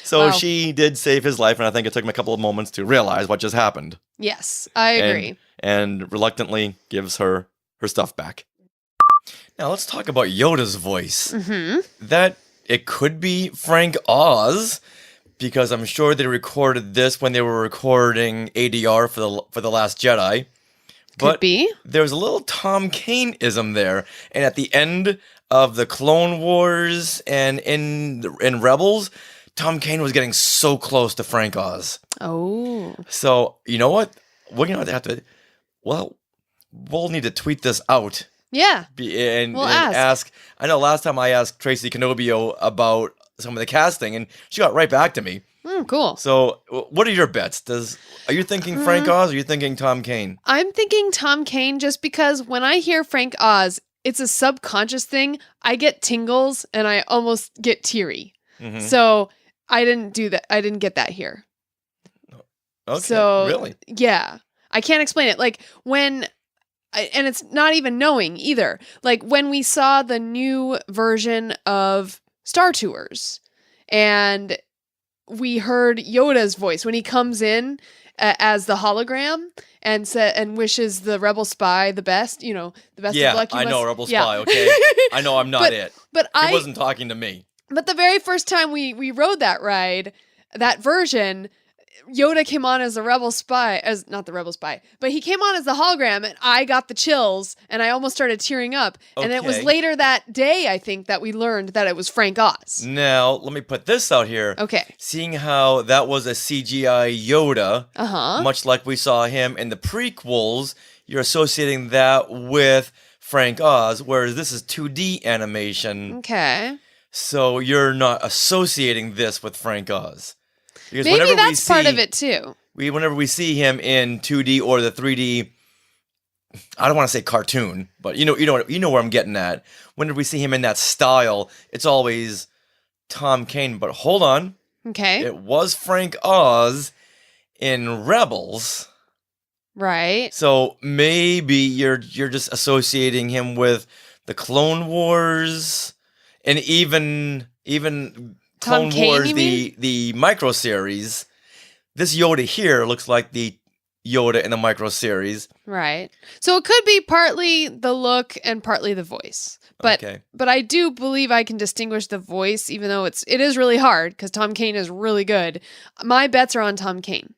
So Wow. she did save his life, and I think it took him a couple of moments to realize what just happened. Yes, I agree. And reluctantly gives her stuff back. Now let's talk about Yoda's voice. Mm-hmm. That it could be Frank Oz, because I'm sure they recorded this when they were recording ADR for the Last Jedi. Could be. There's a little Tom Kane-ism there, and at the end of the Clone Wars and in Rebels, Tom Kane was getting so close to Frank Oz. Oh. So, you know what? We're going to have to... Well, we'll need to tweet this out. Yeah. And We'll ask. I know last time I asked Tracy Canobio about some of the casting, and she got right back to me. Cool. So, what are your bets? Are you thinking Frank Oz or are you thinking Tom Kane? I'm thinking Tom Kane just because when I hear Frank Oz, it's a subconscious thing. I get tingles and I almost get teary. Mhm. So I didn't do that. I didn't get that here. Okay, So, really? Yeah. I can't explain it. Like and it's not even knowing either. Like when we saw the new version of Star Tours and we heard Yoda's voice when he comes in as the hologram and wishes the rebel spy the best, the best of luck. I know Rebel Spy, okay? I know I'm not it. But he wasn't talking to me. But the very first time we rode that ride, that version, Yoda came on as the rebel spy, not the rebel spy, but he came on as the hologram and I got the chills and I almost started tearing up. And it was Okay. later that day, I think, that we learned that it was Frank Oz. Now, let me put this out here. Okay. Seeing how that was a CGI Yoda, Uh-huh. much like we saw him in the prequels, you're associating that with Frank Oz, whereas this is 2D animation. Okay. So you're not associating this with Frank Oz. Because Maybe whenever that's part of it too. Whenever we see him in 2D or the 3D, I don't want to say cartoon, but you know where I'm getting at. Whenever we see him in that style, it's always Tom Kane. But hold on, Okay. it was Frank Oz in Rebels, Right. so maybe you're just associating him with the Clone Wars, and even Tom Clone Kane, Wars, you mean? the micro series. This Yoda here looks like the Yoda in the micro series. Right. So it could be partly the look and partly the voice. But Okay. but I do believe I can distinguish the voice, even though it is really hard because Tom Kane is really good. My bets are on Tom Kane.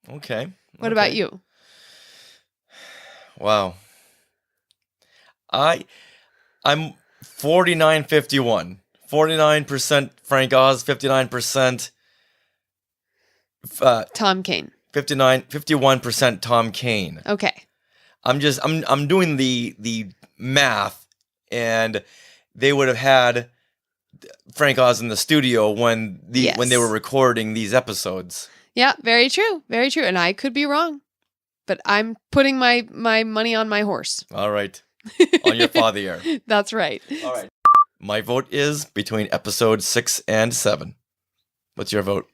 Okay. What about you? Wow. I'm 49-51. 49% Frank Oz, 59% Tom Kane. 51% Tom Kane. Okay. I'm doing the math, and they would have had Frank Oz in the studio when they were recording these episodes. Yeah, very true. Very true. And I could be wrong. But I'm putting my money on my horse. All right. On your father. That's right. All right. My vote is between episode 6 and 7. What's your vote?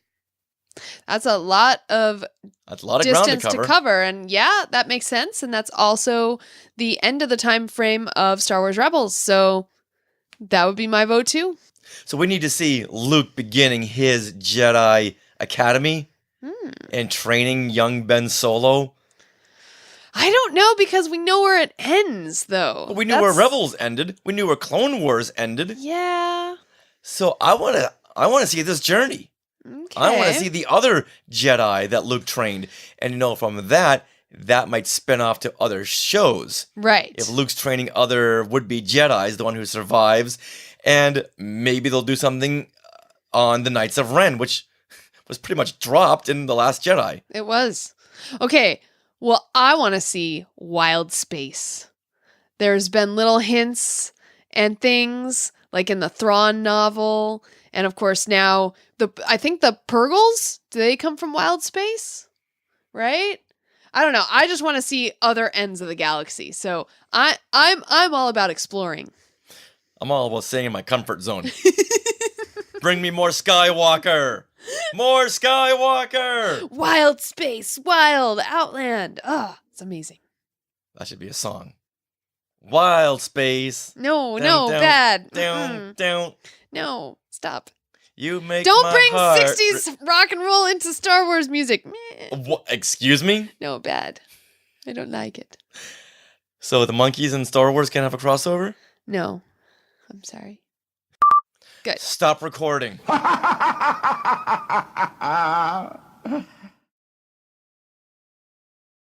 That's a lot of ground distance to to cover. And yeah, that makes sense. And that's also the end of the time frame of Star Wars Rebels. So that would be my vote too. So we need to see Luke beginning his Jedi Academy and training young Ben Solo. I don't know because we know where it ends though. We knew where Rebels ended. We knew where Clone Wars ended. Yeah. So I want to see this journey. I want to see the other Jedi that Luke trained. And from that might spin off to other shows. Right. If Luke's training other would-be Jedis, the one who survives, and maybe they'll do something on the Knights of Ren, which was pretty much dropped in The Last Jedi. It was. Okay. Well, I want to see Wild Space. There's been little hints and things like in the Thrawn novel. And of course now I think the Purgles, do they come from Wild Space? Right? I don't know. I just want to see other ends of the galaxy. So I'm all about exploring. I'm all about staying in my comfort zone. Bring me more Skywalker! More Skywalker! Wild Space, Wild Outland. Oh, it's amazing. That should be a song. Wild Space. No, Down, down, bad. Down, down. No, stop. You make Don't my bring heart 60s rock and roll into Star Wars music. Meh. What? Excuse me? No, bad. I don't like it. So the monkeys in Star Wars can't have a crossover? No. I'm sorry. Good. Stop recording.